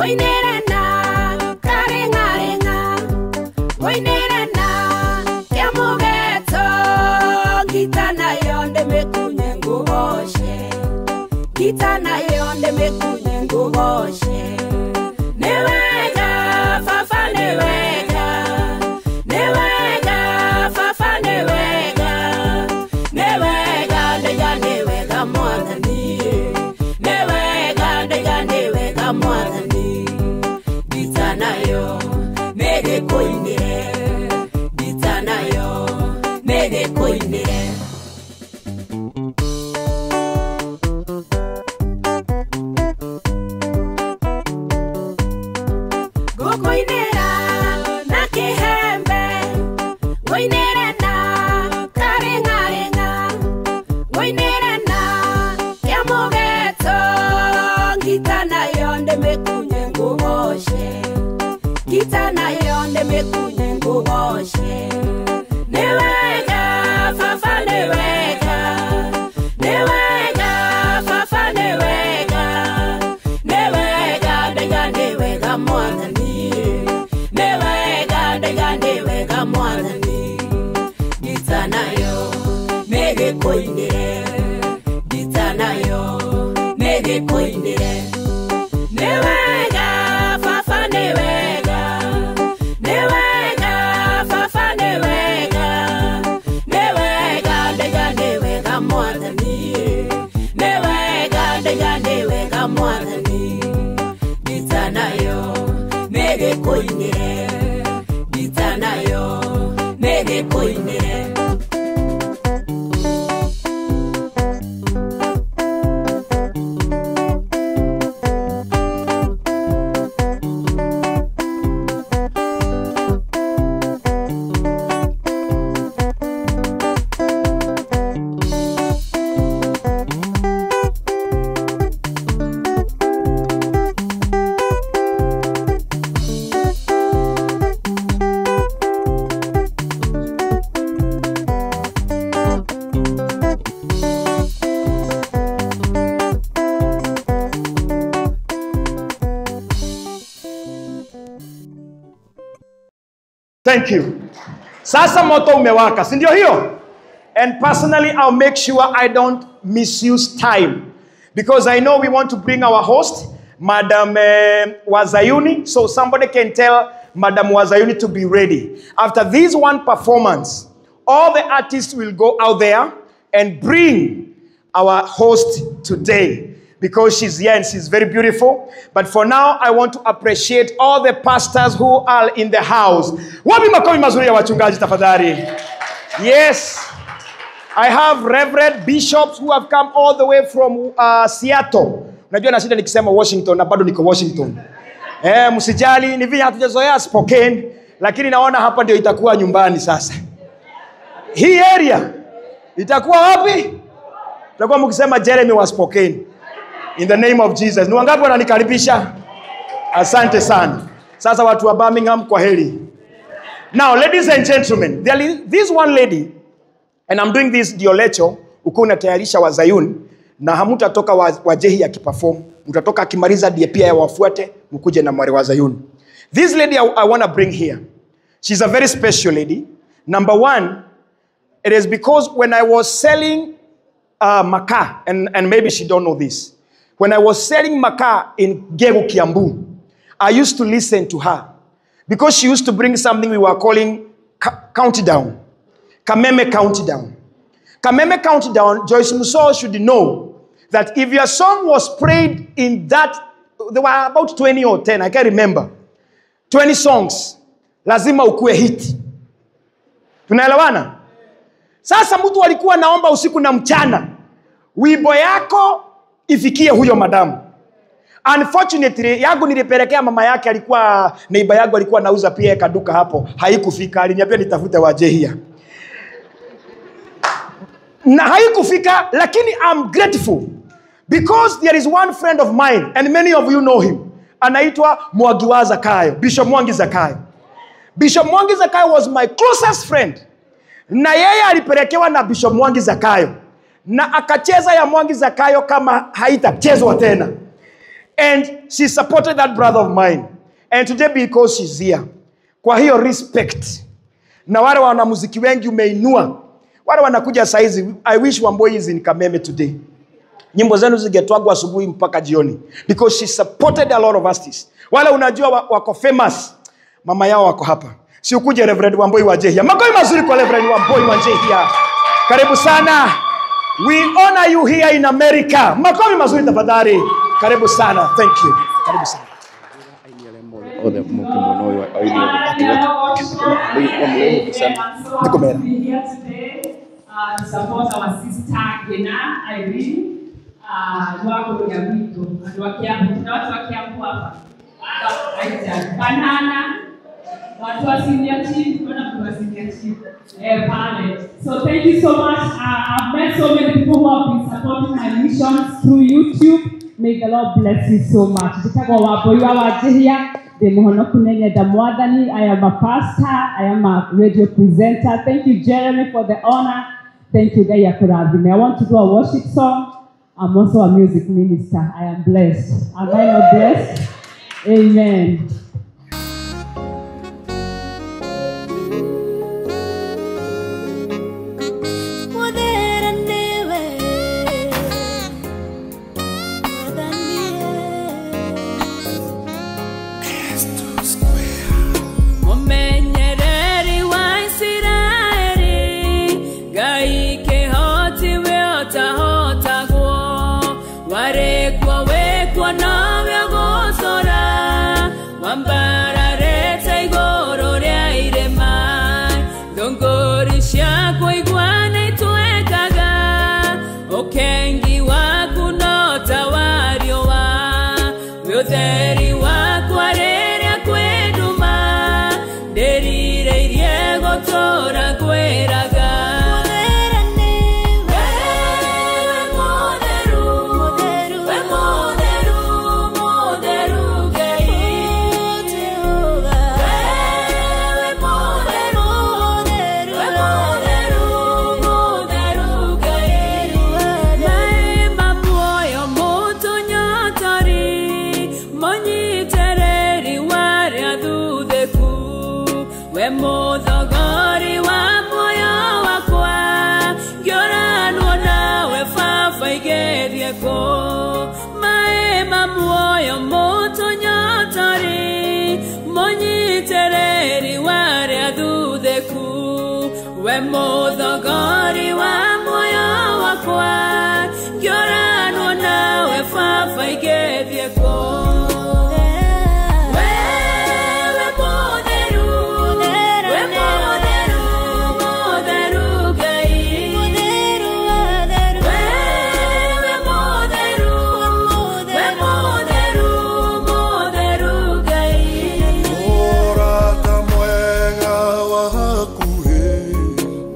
Goinerena, karengarenga. Goinerena, kemugeto. Gitana yonde mekunye nguboshe. Gitana yonde mekunye nguboshe. Newega, fafa newega. Newega, fafa newega. Newega, deja newega mwadani. Newega, deja newega mwadani. Gitana yo, mege koinire. Gitana yo, mege koinire. Goinera na kehembe, goinera na karengarenga, goinera na kemugeto. Gitana yonde mekunye nguboshe, gitana yonde mekunye nguboshe. Newega fafa newega, newega fafa newega, newega deja newega mwadani. Newega deja newega mwadani. Gitana yo, mege koinire. Gitana yo, mege koinire. Newega fafa newega, newega fafa newega, newega deja newega mwadani. Newega deja newega mwadani. Gitana yo, mege koinire. Gitana yo, mege koinire. Thank you. Sasa moto umewaka, si ndio hiyo? And personally, I'll make sure I don't misuse time. Because I know we want to bring our host, Madam Wazayuni. So somebody can tell Madam Wazayuni to be ready. After this one performance, all the artists will go out there and bring our host today. Because she's here and she's very beautiful. But for now, I want to appreciate all the pastors who are in the house. Wapi makofi mazuri ya wachungaji tafadhali. Yes. I have reverend bishops who have come all the way from Seattle. Unajua na shida nikisema Washington na bado niko Washington. Msijali, ni vile hatujazoea Spokane, lakini naona hapa ndio itakuwa nyumbani sasa. Hii area itakuwa wapi? Itakuwa mkisema Jeremy wa Spokane. In the name of Jesus. Ni wangapi wananikaribisha? Asante sana. Sasa watu wa Birmingham kwa heri. Now, ladies and gentlemen, there is this one lady, and I'm doing this diolecho, uko unatayarisha Wazayuni, na hamutatoka wajehi akiperform, mutatoka akimaliza ndiye pia wafuate, mkuje na mwari Wazayuni. This lady I want to bring here. She's a very special lady. Number one, it is because when I was selling makaa, and maybe she don't know this, when I was selling makaa in Gegu, Kiambu, I used to listen to her. Because she used to bring something we were calling countdown. Kameme countdown. Kameme countdown, Joyce Musso should know that if your song was played in that, there were about 20 or 10, I can't remember. 20 songs. Lazima ukue hit. Tunaelewana? Sasa mtu alikuwa naomba usiku na mchana. Wimbo yako ifikie huyo madamu. Unfortunately, yangu nilipelekea mama yake, alikuwa neighbor yangu, alikuwa nauza pia kaduka hapo. Haikufika, aliniambia nitafute wajehia. Na haikufika, lakini I'm grateful. Because there is one friend of mine, and many of you know him. Anaitwa Mwangi Zakayo, Bishop Mwangi Zakayo. Bishop Mwangi Zakayo was my closest friend. Na yeye alipelekewa na Bishop Mwangi Zakayo. Na akacheza ya Mwangi Zakayo kama haitachezwa tena. And she supported that brother of mine. And today because she's here, kwa hiyo respect. Na wale wanamuziki wengi umeinua. Wale wanakuja saizi, I wish Wamboi is in Kameme today. Nyimbo zenu zigetwagwa asubuhi mpaka jioni. Because she supported a lot of artists. Wale unajua wako famous. Mama yao wako hapa. Si ukuje Reverend Wamboi wajehia. Makofi mazuri kwa Reverend Wamboi wajehia. Karibu sana. We honor you here in America. Makofi mazuri tafadhali. Karibu sana. Thank you. Karibu sana. To support our sister Gena Irene, Banana, so thank you so much. I've met so many people who have been supporting my missions through YouTube. May the Lord bless you so much. I am a pastor. I am a radio presenter. Thank you, Jeremy, for the honor. Thank you, Gaya Kuradime. I want to do a worship song. I'm also a music minister. I am blessed. Am I not blessed? Amen.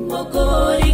Mokori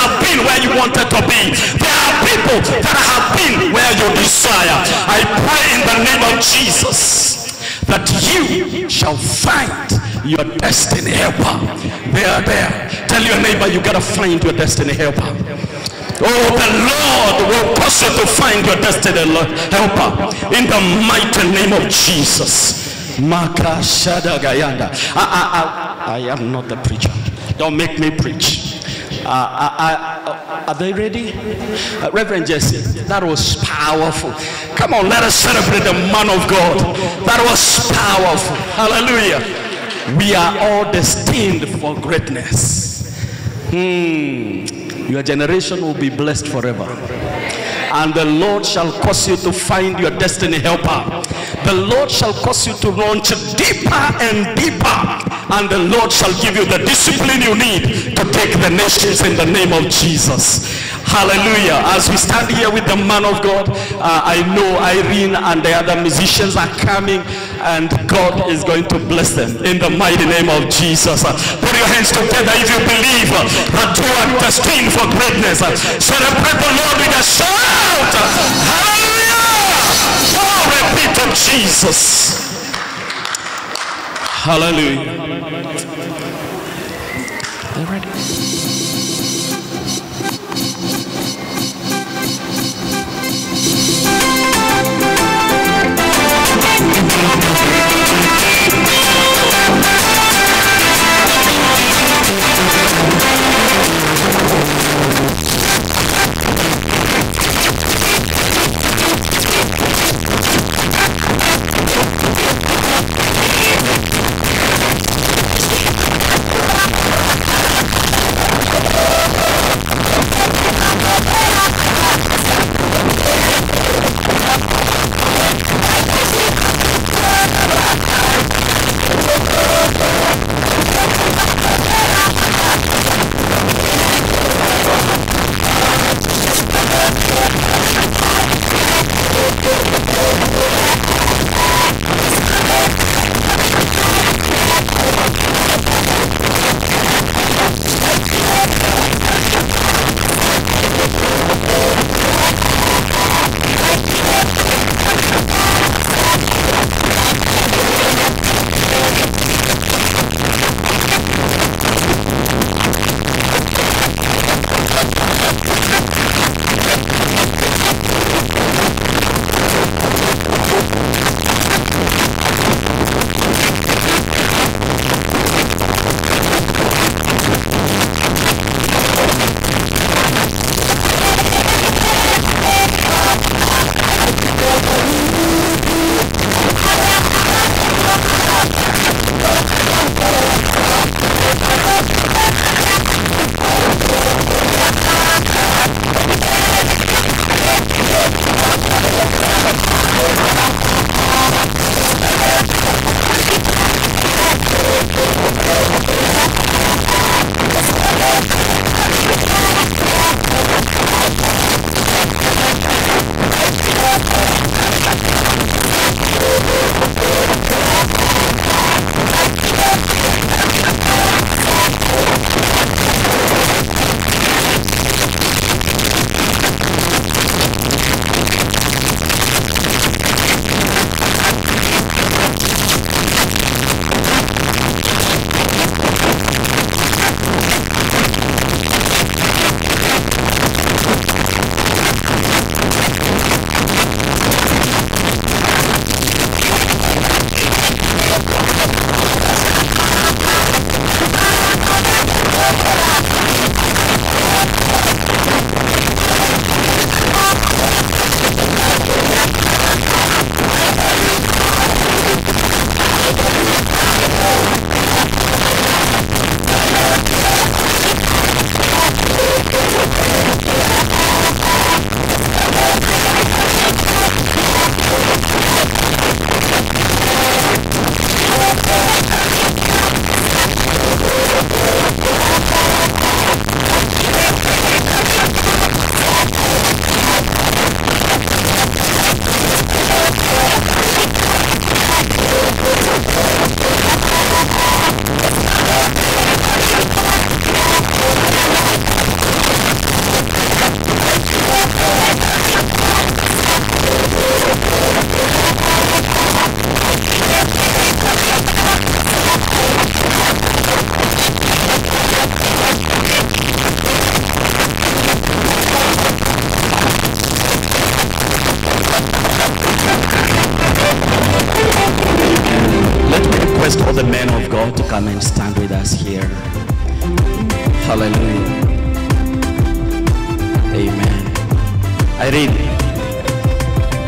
have been where you wanted to be. There are people that have been where you desire. I pray in the name of Jesus that you shall find your destiny helper. There. Tell your neighbor, you gotta find your destiny helper. Oh, the Lord will cause you to find your destiny helper in the mighty name of Jesus. I am not the preacher. Don't make me preach. Are they ready? Reverend Jesse, that was powerful. Come on, let us celebrate the man of God. That was powerful. Hallelujah. We are all destined for greatness. Your generation will be blessed forever. And the Lord shall cause you to find your destiny helper. The Lord shall cause you to launch deeper and deeper. And the Lord shall give you the discipline you need to take the nations in the name of Jesus. Hallelujah. As we stand here with the man of God, I know Irene and the other musicians are coming, and God is going to bless them in the mighty name of Jesus. Put your hands together if you believe that you are destined for greatness. Celebrate the Lord with a shout. Hallelujah. Glory be to Jesus. Hallelujah. Are you ready? God to come and stand with us here. Hallelujah. Amen. I read.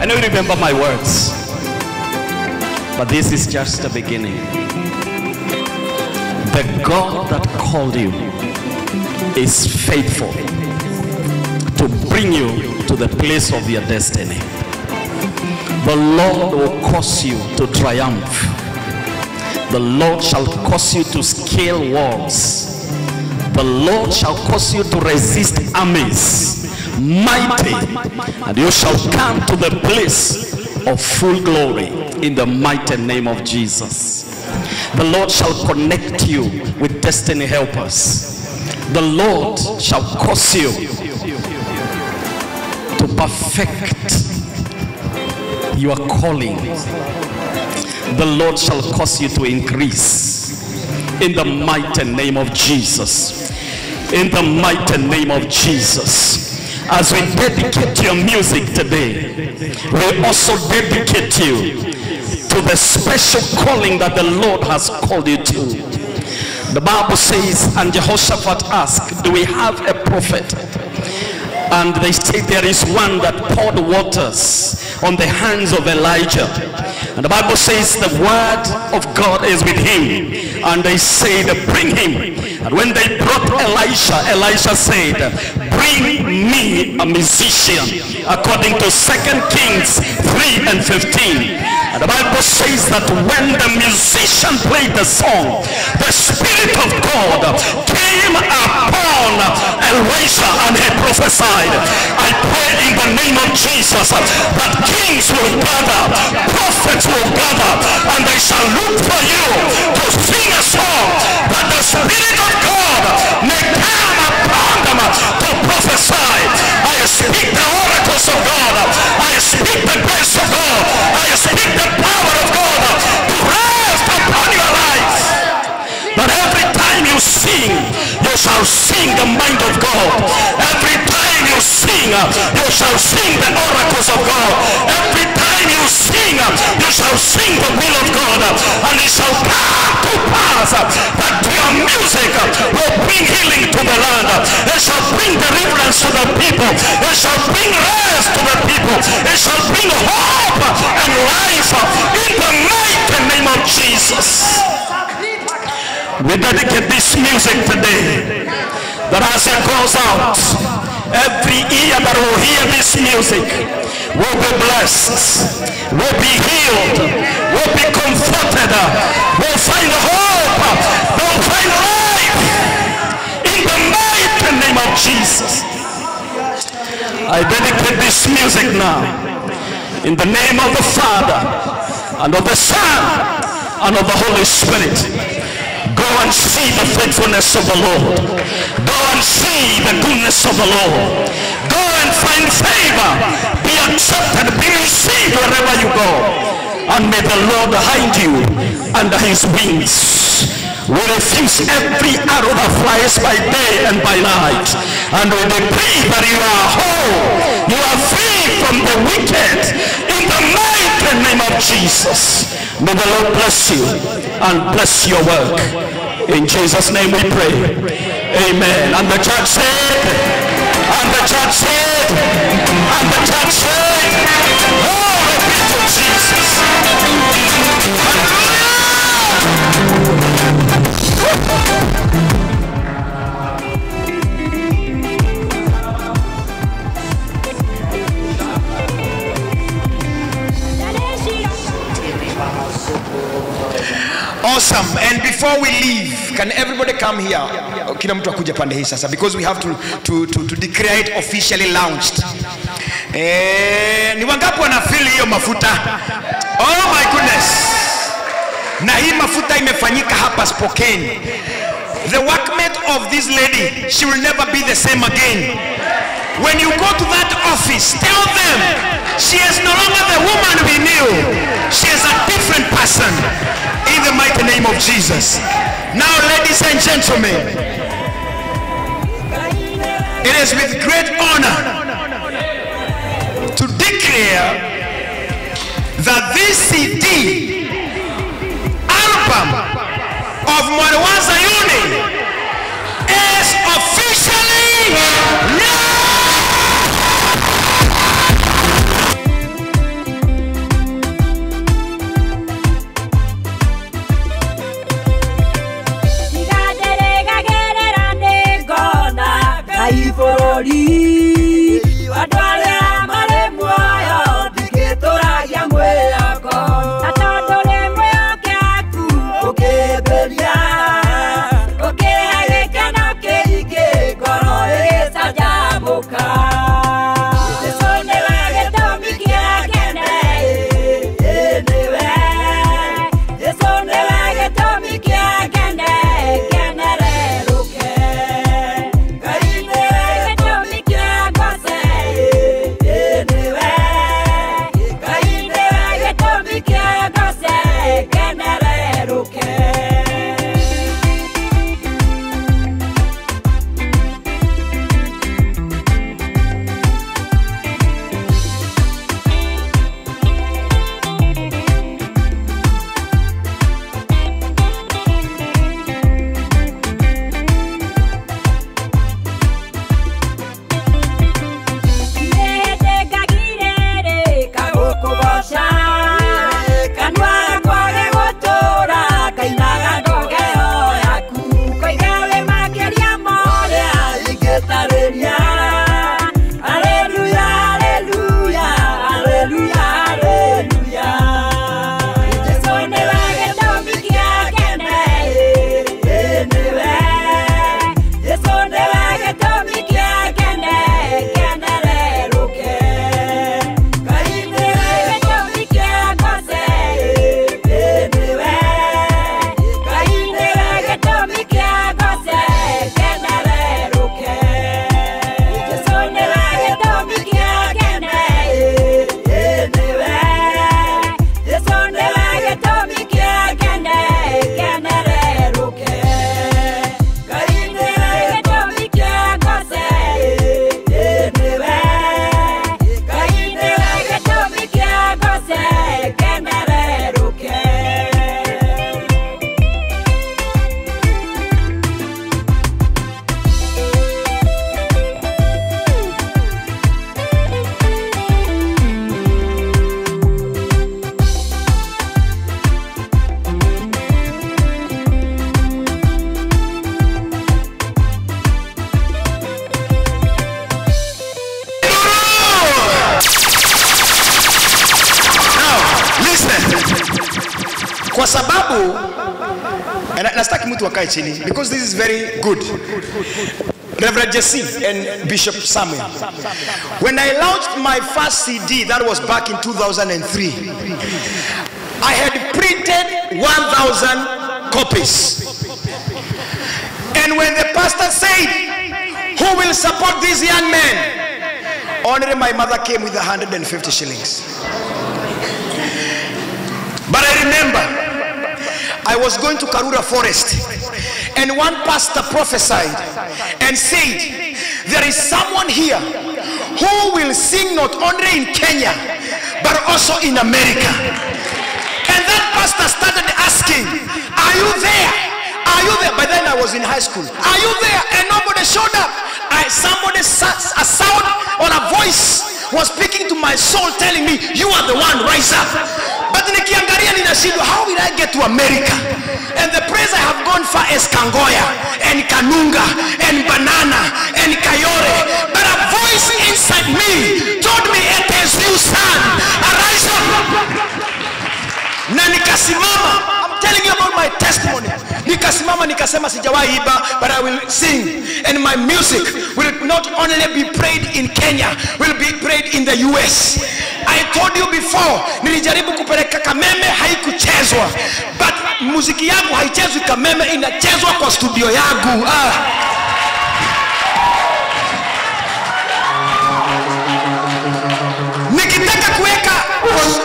I know you remember my words, but this is just the beginning. The God that called you is faithful to bring you to the place of your destiny. The Lord will cause you to triumph. The Lord shall cause you to scale walls. The Lord shall cause you to resist armies, mighty, and you shall come to the place of full glory in the mighty name of Jesus. The Lord shall connect you with destiny helpers. The Lord shall cause you to perfect your calling. The Lord shall cause you to increase in the mighty name of Jesus. In the mighty name of Jesus. As we dedicate your music today, we also dedicate you to the special calling that the Lord has called you to. The Bible says, and Jehoshaphat asked, do we have a prophet? And they say there is one that poured waters on the hands of Elijah. And the Bible says the word of God is with him. And they said, bring him. And when they brought Elisha, Elisha said, bring me a musician, according to 2 Kings 3:15. And the Bible says that when the musician played the song, the Spirit of God came upon Elisha and he prophesied. I pray in the name of Jesus that kings will gather, prophets will gather, and they shall look for you to sing a song, that the Spirit of God may come upon them to prophesy. I speak the oracles of God. I speak the grace of God. I speak the power of God to rest upon your lives. But every time you sing, you shall sing the mind of God. Every time you sing, you shall sing the oracles of God. Every time you sing, you shall sing the will of God. And it shall come to pass that your music will bring healing to the land. It shall bring deliverance to the people. It shall bring rest to the people. It shall bring hope and life in the mighty name of Jesus. We dedicate this music today, that as it goes out, every ear that will hear this music will be blessed, will be healed, will be comforted, will find hope, will find life in the mighty name of Jesus. I dedicate this music now in the name of the Father and of the Son and of the Holy Spirit. Go and see the faithfulness of the Lord. Go and see the goodness of the Lord. Go and find favor. Be accepted. Be received wherever you go. And may the Lord hide you under his wings. We refuse every arrow that flies by day and by night. And we decree that you are whole. You are free from the wicked. In the mighty name of Jesus. May the Lord bless you and bless your work. In Jesus' name we pray. Amen. And the church said, and the church said, and the church said, glory be to Jesus. Awesome. And before we leave, can everybody come here? Kila mtu akuje pande hii sasa, because we have to declare it officially launched. Ni wangapi wanafeel hiyo mafuta? Oh my goodness. Na hii mafuta imefanyika hapa Spokane. The workmate of this lady, she will never be the same again. When you go to that office, tell them she is no longer the woman we knew. She is a different person. In the mighty name of Jesus. Now, ladies and gentlemen, it is with great honor to declare that this CD album of Mwanza Uni is officially now. Kwa sababu nastaki mtu wakae chini because this is very good. Reverend Jesse and Bishop Samuel, when I launched my first CD, that was back in 2003, I had printed 1,000 copies. And when the pastor said, who will support this young man? Only my mother came with 150 shillings. But I remember I was going to Karura Forest, and one pastor prophesied and said, there is someone here who will sing not only in Kenya but also in America. And that pastor started asking, are you there? Are you there? By then I was in high school. Are you there? And nobody showed up. A sound or a voice was speaking to my soul telling me, you are the one, rise up. But nikiangalia ninashindwa, how will I get to America? And the place I have gone far is Kangoya and Kanunga and Banana and Kayore. But a voice inside me told me, it is you, son, arise up. Na nikasimama. I'm telling you about my testimony. Nikasimama nikasema sijawahi iba, but I will sing, and my music will not only be played in Kenya, will be played in the US. I told you before, nilijaribu kupeleka Kameme, haikuchezwa, but muziki yangu haichezwi Kameme, inachezwa kwa studio yangu. Nikitaka kuweka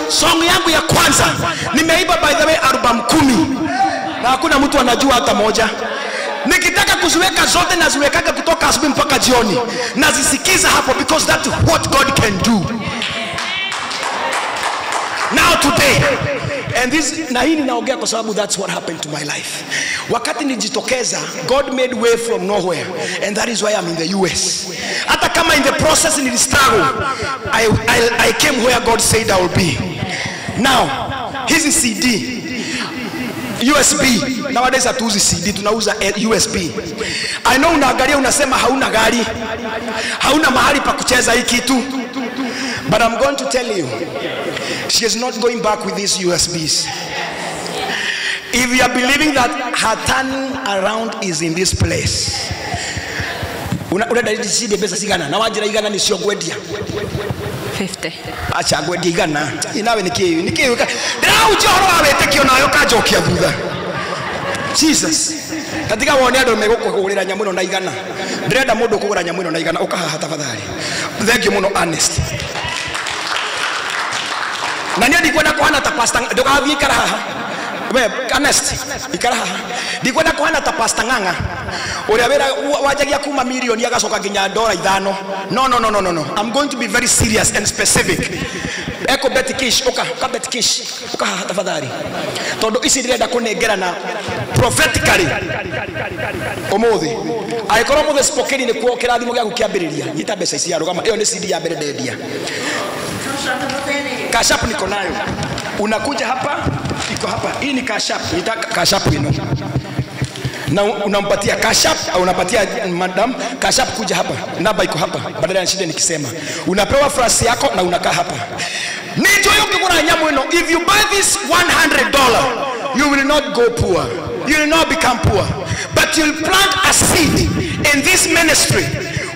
song yangu ya kwanza, nimeiba by the way album 10 na hakuna mtu anajua hata moja. Nikitaka kuziweka zote naziwekaga kutoka asubuhi mpaka jioni, nazisikiza hapo, because that's what God can do. Now today And this na hii ninaongea kwa sababu that's what happened to my life. Wakati nijitokeza, God made way from nowhere, and that is why I'm in the US. Hata kama in the process nili struggle, I came where God said I will be. Now, hizi CD USB, nowadays hatuuzi CD, tunauza USB. I know unaangalia unasema hauna gari, hauna mahali pa kucheza hii kitu, but I'm going to tell you, she is not going back with these USBs. If you are believing that her turning around is in this place, unadai CD pesa sigana na wajira igana ni sio gwedia 50. Acha gwedia igana inawe nikiyo ndira ujoro awete kio nayo kajokia thutha. Jesus, katika wone andu megukugurira nyamu ino na igana, ndirenda mundu kugura nyamu ino na igana, ukahaha tafadhali. Thank you muno honest. Na niyo ndikwenda kuhana ta pastor ndugathie ikara haha. We honest ikara haha. Ndikwenda kuhana ta pastor Ng'ang'a. Uria wira wajagia kuma milioni agacoka nginya $5. No. I'm going to be very serious and specific. Eko bet kish, uka bet kish. Uka tafadhali. Tondu ici ndirenda kunengerana prophetically. Omothi. Aikoro muthe spokeni ni kuo kirathimo gya gukiambiriria. Nyita mbeca ici yarugama. Iyo ni CD ya mbere ndendia. Kashap niko nayo. Unakuja hapa, iko hapa. Hii ni kashap. Nitaka kashap ino. Na unampatia kashap au unapatia madam kashap kuja hapa. Namba iko hapa. Badala ya shida nikisema. Unapewa frasi yako na unakaa hapa. Nijo yoki kuna nyamu ino. If you buy this $100, you will not go poor. You will not become poor. But you'll plant a seed in this ministry.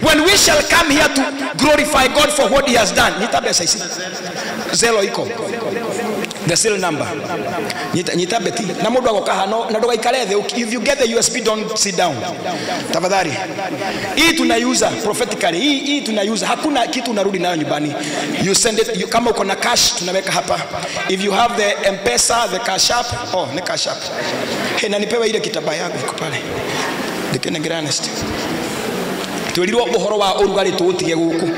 When we shall come here to glorify God for what he has done. Nita besa isi. Zelo iko. The seal number. Nita beti. Na mudu wako kahano. Na doga ikaleze. If you get the USB, don't sit down. Tafadhali. Hii tunayuza prophetically. Hii tunayuza. Hakuna kitu unarudi nayo nyumbani. You send it. Kama uko na cash, tunaweka hapa. If you have the M-Pesa, the Cash App. Oh, ni Cash App. Hey, na nipewa ile kitaba yangu iko pale. Dikene honest. Tuliwa bohoro wa urugari tuutige guku.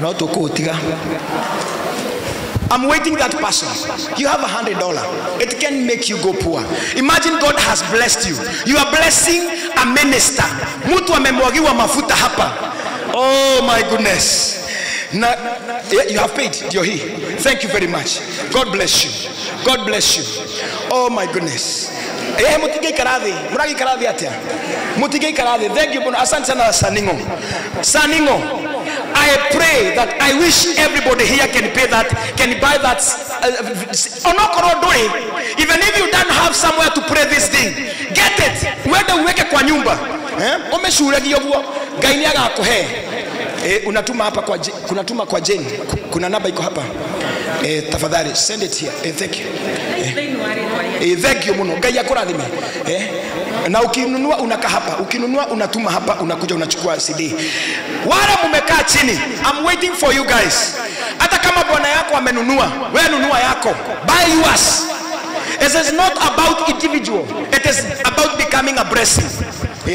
No tukutiga. I'm waiting that person. You have $100. It can make you go poor. Imagine God has blessed you. You are blessing a minister. Mtu amemwagiwa mafuta hapa. Oh my goodness. You have paid. You're here. Thank you very much. God bless you. God bless you. Oh my goodness. Mutige karadhi. Muragi karadhi atia. Mutige karadhi. Thank you. Asante sana Saningo. Saningo. I pray that I wish everybody here can pay that, can buy that. Even if you don't have somewhere to pray this thing, get it. Wenda uweke kwa nyumba. Umeshuregi yobuo. Gaini agakuhe. Unatuma hapa kwa kunatuma kwa Jane. Kuna namba iko hapa. Tafadhali send it here. Thank you. Thank you muno. Gaya kuradhime. Na ukinunua unaka hapa, ukinunua unatuma hapa, unakuja unachukua CD. Wala mumekaa chini, I'm waiting for you guys. Hata kama bwana yako amenunua, wewe nunua yako. Buy yours. It is not about individual. It is about becoming a blessing.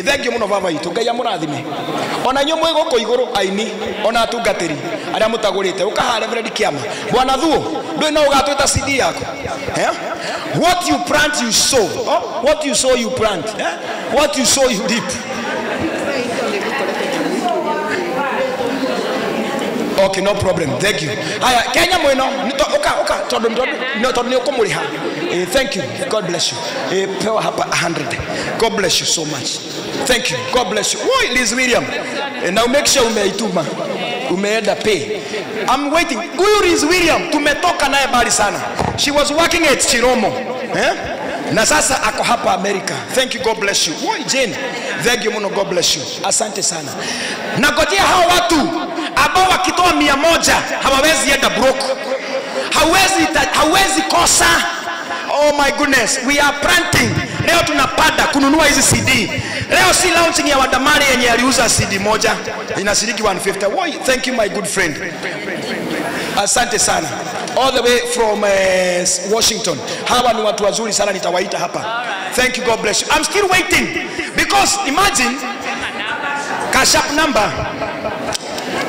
Thank you muno baba itu. Gaya murathime. Ona nyo mwego ko iguru aini, ona atungatiri. Aria mutagurite ukahare bredi kiama. Bwana thuo, ndwe no ugatwita CD yako. What you plant you sow. Oh, what you sow you plant. What you sow you reap. Okay, no problem. Thank you. Aya, Kenya mweno. Oka. Todo okomuriha. Thank you. God bless you. Pewa hapa 100. God bless you so much. Thank you. God bless you. Why, Liz William? Now make sure umeituma. Umeenda pay. I'm waiting. Huyu Liz William tumetoka naye bali sana. She was working at Chiromo. Na sasa ako hapa America. Thank you. God bless you. Why, Jane? Thank you muno. God bless you. Asante sana. Nagotea hao watu ambao wakitoa 100 hawawezi enda broke. Hawezi kosa. Oh my goodness, we are planting. Leo tunapanda kununua hizi CD. Leo si launching ya Wadamari yenye aliuza CD moja inashiriki 150. Why? Thank you my good friend. Asante sana. All the way from Washington. Hawa ni watu wazuri sana, nitawaita hapa. Thank you. God bless you. I'm still waiting because imagine Cash App number.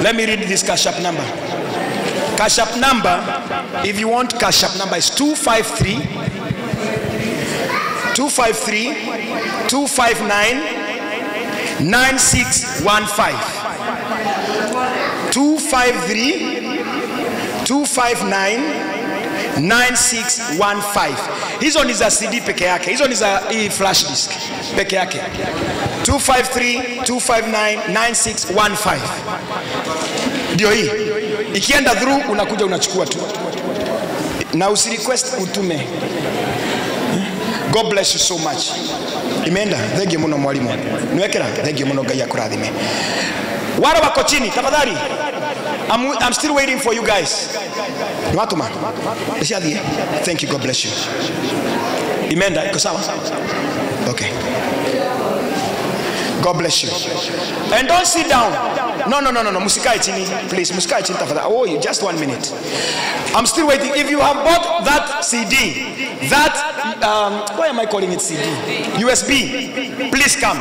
Let me read this Cash App number. Cash App number, if you want Cash App number, is 253 253 259 9615. 253 259 9615. Hizo ni za CD peke yake. Hizo ni za flash disk peke yake. 253 259 9615. Ndio hii. Ikienda through unakuja unachukua tu. Na usirequest utume. God bless you so much. Imeenda. Thank you muno mwalimu. Niwekera. Thank you muno Ngai akurathime. Wale wako chini tafadhali. I'm still waiting for you guys. Niwatuma. Thank you. God bless you. Imeenda. Iko sawa? Okay. God bless you. And don't sit down. No. Musikae chini. Please, musikae chini tafadhali. Oh, just 1 minute. I'm still waiting. If you have bought that CD, that, why am I calling it CD? USB. Please come.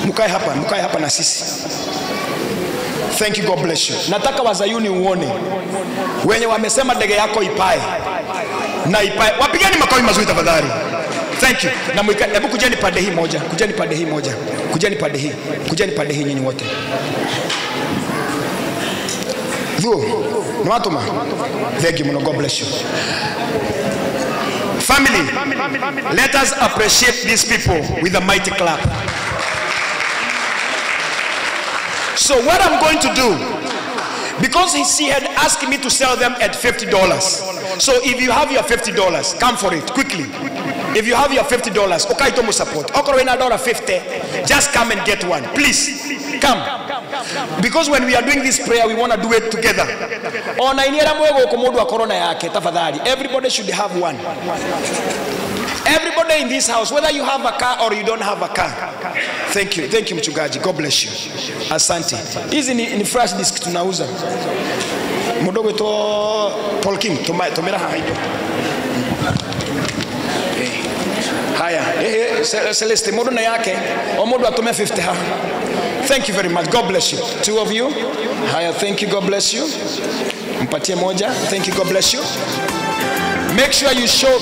Mukae hapa na sisi. Thank you. God bless you. Nataka wazayuni uone. Wenye wamesema ndege yako ipae. Na ipae. Wapigeni makofi mazuri tafadhali. Thank you. Na hebu kujeni pande hii moja. Kujeni pande hii nyinyi wote. Nwatuma. Thank you. God bless you. Family, let us appreciate these people with a mighty clap. So what I'm going to do, because he had asked me to sell them at $50. So if you have your $50, come for it quickly. If you have your $50, okay, to support. $50, just come and get one, please. Come. Because when we are doing this prayer, we want to do it together. Everybody should have one. Everybody in this house, whether you have a car or you don't have a car. Thank you mchungaji. God bless you. Asante. Hizi ni fresh disk tunauza. Mudogo to Paul King tomera haido. Haya, Celeste modo na yake omodo atume 50 ha. Thank you very much. God bless you. 2 of you. Haya, thank you. God bless you. Mpatie moja. Thank you. God bless you. Make sure you show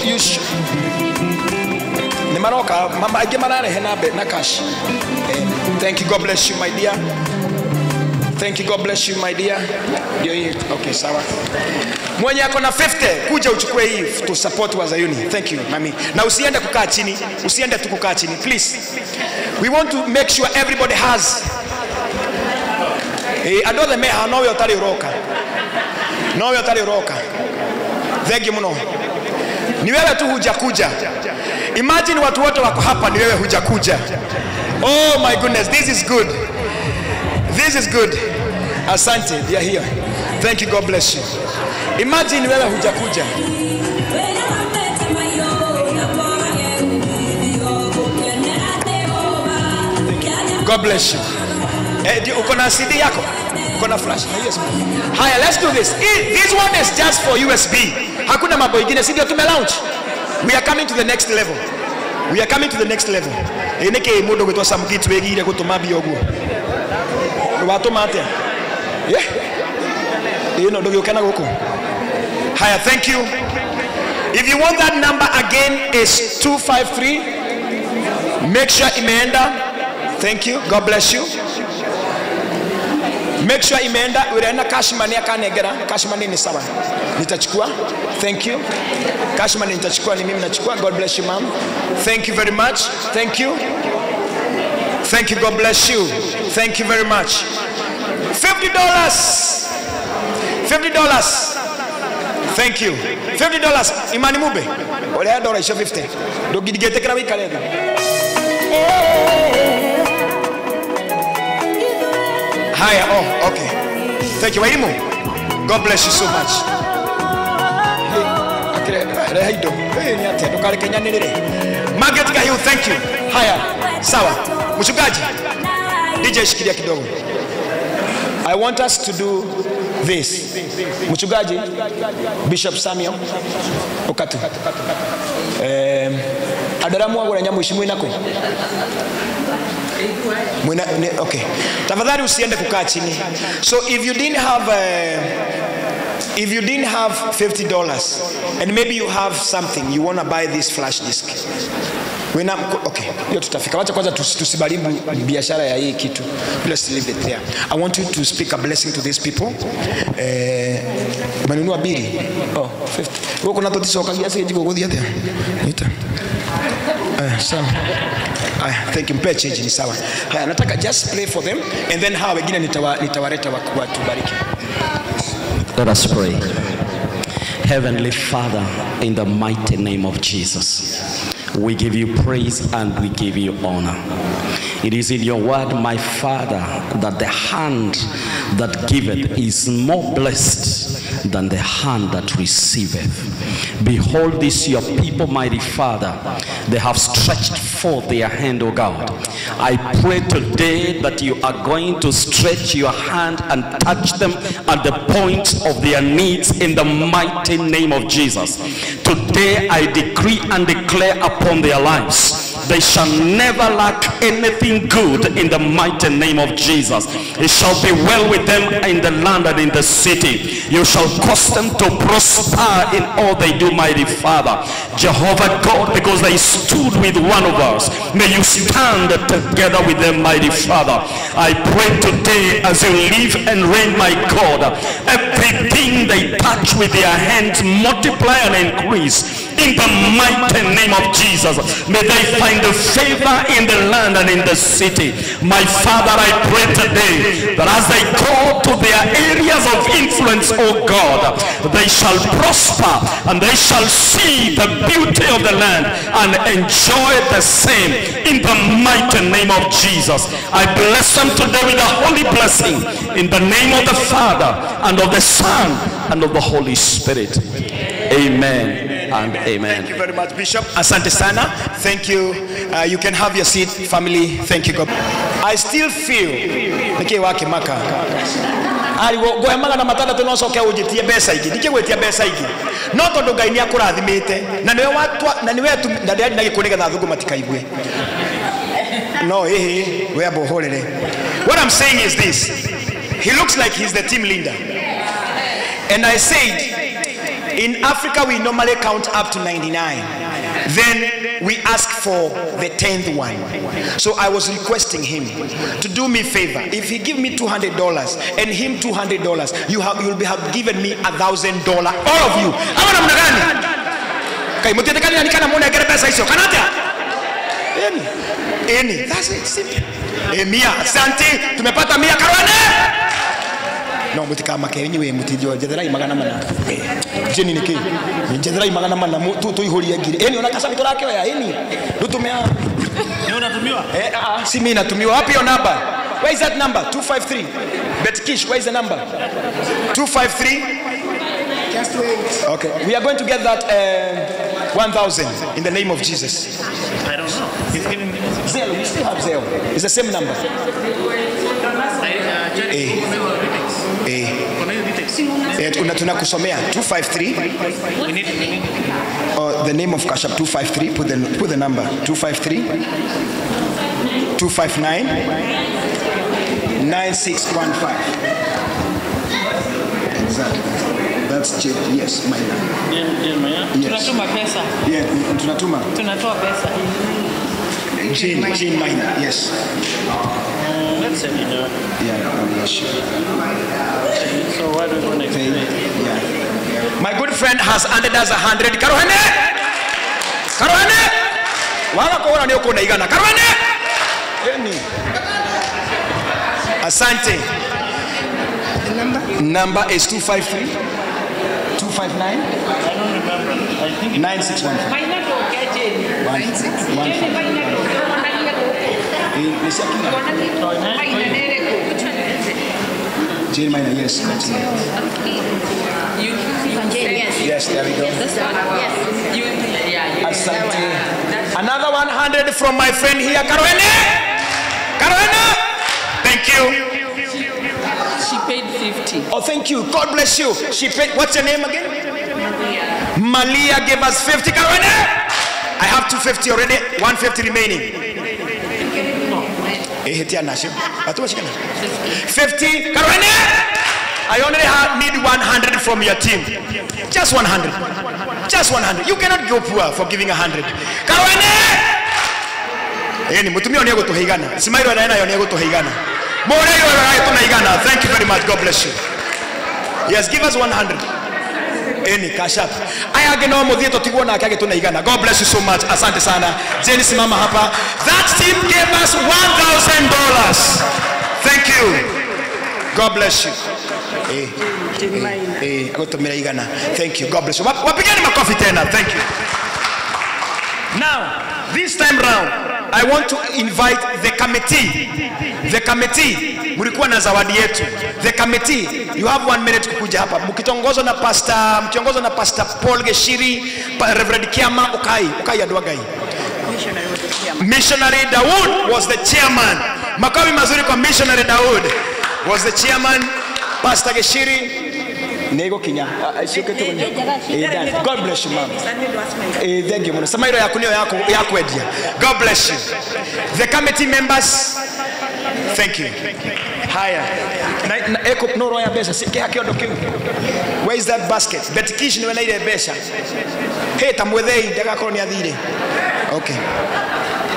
Nimaroka mama agemanare henabe na cash. Thank you. God bless you, my dear. Thank you. God bless you, my dear. Okay, sawa. Mwenye ako na 50 kuja uchukue hii to support wazayuni. Thank you, mami. Na usiende kukaa chini. Usiende tu kukaa chini, please. We want to make sure everybody has. Adole meha no yotari roka. No yotari roka. Thank you muno. Ni wewe tu hujakuja. Imagine watu wote wako hapa ni wewe hujakuja. Oh my goodness, this is good. This is good. Asante, they are here. Thank you. God bless you. Imagine wewe hujakuja. God bless you. Uko na CD yako? Uko na flash? Yes. Haya, let's do this. This one is just for USB. Hakuna mambo ingine, si ndio tume launch. We are coming to the next level. Eneke mudo gwe to samkitu wegire gutuma biogo. Watuma atia. Yeah. Ndogo kana goko. Haya, thank you. If you want that number again is 253. Make sure imeenda. Thank you. God bless you. Make sure imeenda. Unaenda cash money akanegera. Cash money ni sawa. Nitachukua. Thank you. Cash money nitachukua, ni mimi nachukua. God bless you, ma'am. Thank you very much. Thank you. Thank you. God bless you. Thank you very much. $50. Thank you. $50. Imani mube. Ole ya dola isho 50. Dogidigete kra wikale. Haya, oh, okay. Thank you. Waimu. God bless you so much. Margaret Gayu, thank you. Haya, sawa. Mchungaji. DJ shikilia kidogo. I want us to do this. Mchungaji, Bishop Samuel Okatu. Adaramu wangu na nyamu ishimu inako. Okay. Tafadhali usiende kukaa chini. So if you didn't have If you didn't have $50 and maybe you have something, you want to buy this flash disk. Okay, hiyo tutafika. Wacha kwanza tusibaribu biashara ya hii kitu. Let's leave it there. I want you to speak a blessing to these people. Manunua bili. Oh, 50. Wewe kuna tatizo kagia sije kugodia there. Nita. Sawa. Thank you. Mpe change ni sawa. Haya, nataka just pray for them and then hawa wengine nitawaleta watu bariki. Let us pray. Heavenly Father, in the mighty name of Jesus, we give you praise and we give you honor. It is in your word, my Father, that the hand that giveth is more blessed than the hand that receiveth. Behold this your people, mighty Father. They have stretched forth their hand, O God. I pray today that you are going to stretch your hand and touch them at the point of their needs in the mighty name of Jesus. Today I decree and declare upon their lives, they shall never lack anything good in the mighty name of Jesus. It shall be well with them in the land and in the city. You shall cause them to prosper in all they do, mighty Father. Jehovah God, because they stood with one of us, may you stand together with them, mighty Father. I pray today as you live and reign, my God, everything they touch with their hands multiply and increase in the mighty name of Jesus. May they find the favor in the land and in the city. My Father, I pray today that as they go to their areas of influence, oh God, they shall prosper and they shall see the beauty of the land and enjoy the same in the mighty name of Jesus. I bless them today with a holy blessing in the name of the Father and of the Son and of the Holy Spirit. Amen and amen. Thank you very much, Bishop. Asante sana. Thank you. You can have your seat, family. Thank you, God. I still feel nike wake maka ari go emaga na matanda to no soke ujitie besa iki nike gwetia besa iki no tondu Ngai ni akurathimite na niwe watwa na niwe tu ndari na gikunega na thugu matikaigwe no we abohorere. What I'm saying is this: he looks like he's the team leader, and I said, in Africa, we normally count up to 99. Then we ask for the 10th one. So I was requesting him to do me a favor. If he give me $200 and him $200, you'll be have given me $1,000. All of you. That's it. Simple. Mia, Santi, tumepata Mia Karwane. No, mutika makenyi we mutijo jethera imagana mana jeni niki jethera imagana mana tu ihuri agire eni ona kasa bitora kyo ya eni rutumia ni unatumiwa si mimi natumiwa wapi yo number? Where is that number? 253 Betkish, where is the number? 253. Just wait. Okay, we are going to get that 1,000 in the name of Jesus. I don't know. He's giving me Zelle. We still have Zelle. It's the same number. Tunakusomea 253. We need The name of Cash App 253. Put the number 253 259 9615. Exactly. That's yes, Maya. Yes. tunatuma pesa. Yeah, Tunatoa pesa. Jane Minor, yes. Let's send it out. Yeah, sure. So what do we want to explain? Yeah. My good friend has handed us 100. Karuhene! Wala kuona ni uko na igana. Karuhene! Asante. The number is 253 259. I don't remember. I think 9615. Jane Minor, yes. Yes, there we go. Asante. Another 100 from my friend here, Karuhene. Thank you. She paid 50. Oh, thank you. God bless you. She paid. What's your name again? Malia gave us 50. Karuhene. I have 250 already. 150 remaining. 50. Karuhene. I only need 100 from your team. Just 100. Just 100. You cannot go poor for giving 100. Karwene! Eni mutumia oniego tuheigana. Simairo anaena oniego tuheigana. Moreyo anaena tunaigana. Thank you very much. God bless you. Yes, give us 100. Eni cash up. Aya geno modhieto tigona akage tunaigana. God bless you so much. Asante sana. Jenny simama hapa. That team gave us $1,000. Thank you. God bless you. Thank you. God bless you. Wapigeni makofi tena. Thank you. Now, this time round, I want to invite the committee. The committee, mulikuwa na zawadi yetu. The committee, you have 1 minute kukuja hapa. Mkiongozwa na Pastor Paul Geshiri, Reverend Kiama Ukai Adwagai. Missionary Dawood was the chairman. Makofi mazuri kwa Missionary Dawood was the chairman. Pastor Geshiri Nego Kinya. God bless you, ma'am. Thank you. Samairo yako edia. God bless you. The committee members, thank you. Haya. Eko noro ya besa. Where is that basket? Betikish ni wena ile besa. Hey, tamwethei ndega koroni athire. Okay.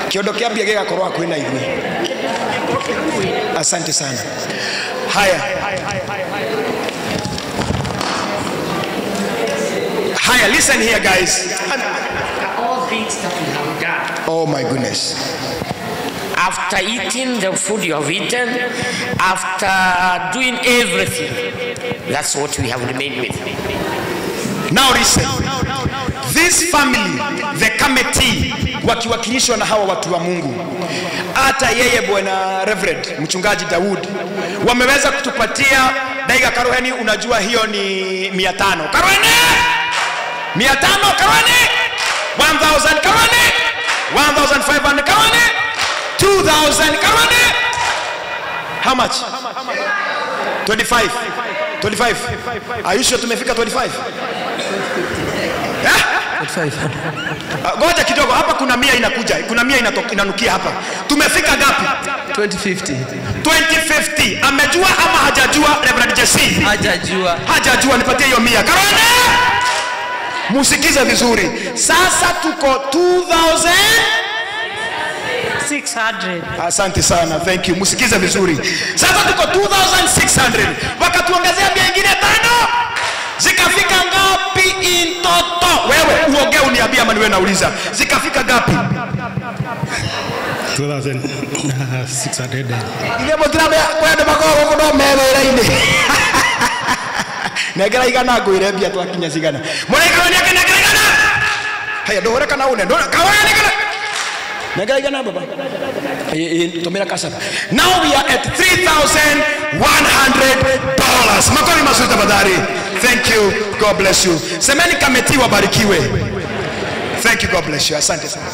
Kiondo kiambia gega korwa kwina igwe. Asante sana. Haya. Haya, listen here, guys. All things that we have done. Oh my goodness. After eating the food you have eaten, after doing everything, that's what we have remained with. Now listen. This family, the committee, wakiwakilishwa na hawa watu wa Mungu, hata yeye bwana Reverend Mchungaji Dawood, wameweza kutupatia Daiga Karuheni. Unajua hiyo ni 500. Karuheni 500, Karuheni 1000, Karuheni 1500, Karuheni 2000, Karuheni. How much? 25. 25. Are you sure tumefika 25? Ngoja kidogo, hapa kuna 100 inakuja. Kuna 100 inanukia hapa. Tumefika ngapi? 2050. 2050. Amejua ama hajajua Reverend Jesse? Hajajua. Hajajua, nipatie hiyo 100. Karone! Musikize vizuri. Sasa tuko 2600. Asante sana. Thank you. Musikize vizuri. Sasa tuko 2600. Wakatuongezea nyingine 5. Zikafika ngapi in total? Wewe uongee uniambia ama niwe nauliza. Zikafika ngapi? 2600. Ile motrabe kwenda makoro kuno meweraine. Negera igana ngwirembia twakinya cigana. Murekero ni akena igana. Haya ndohore kana une. Kawaya negera. Negera igana baba. Tumira kasa. Now we are at $3,100. Makofi mazuri tafadhali. Thank you. God bless you. Semeni committee wabarikiwe. Thank you. God bless you. Asante sana.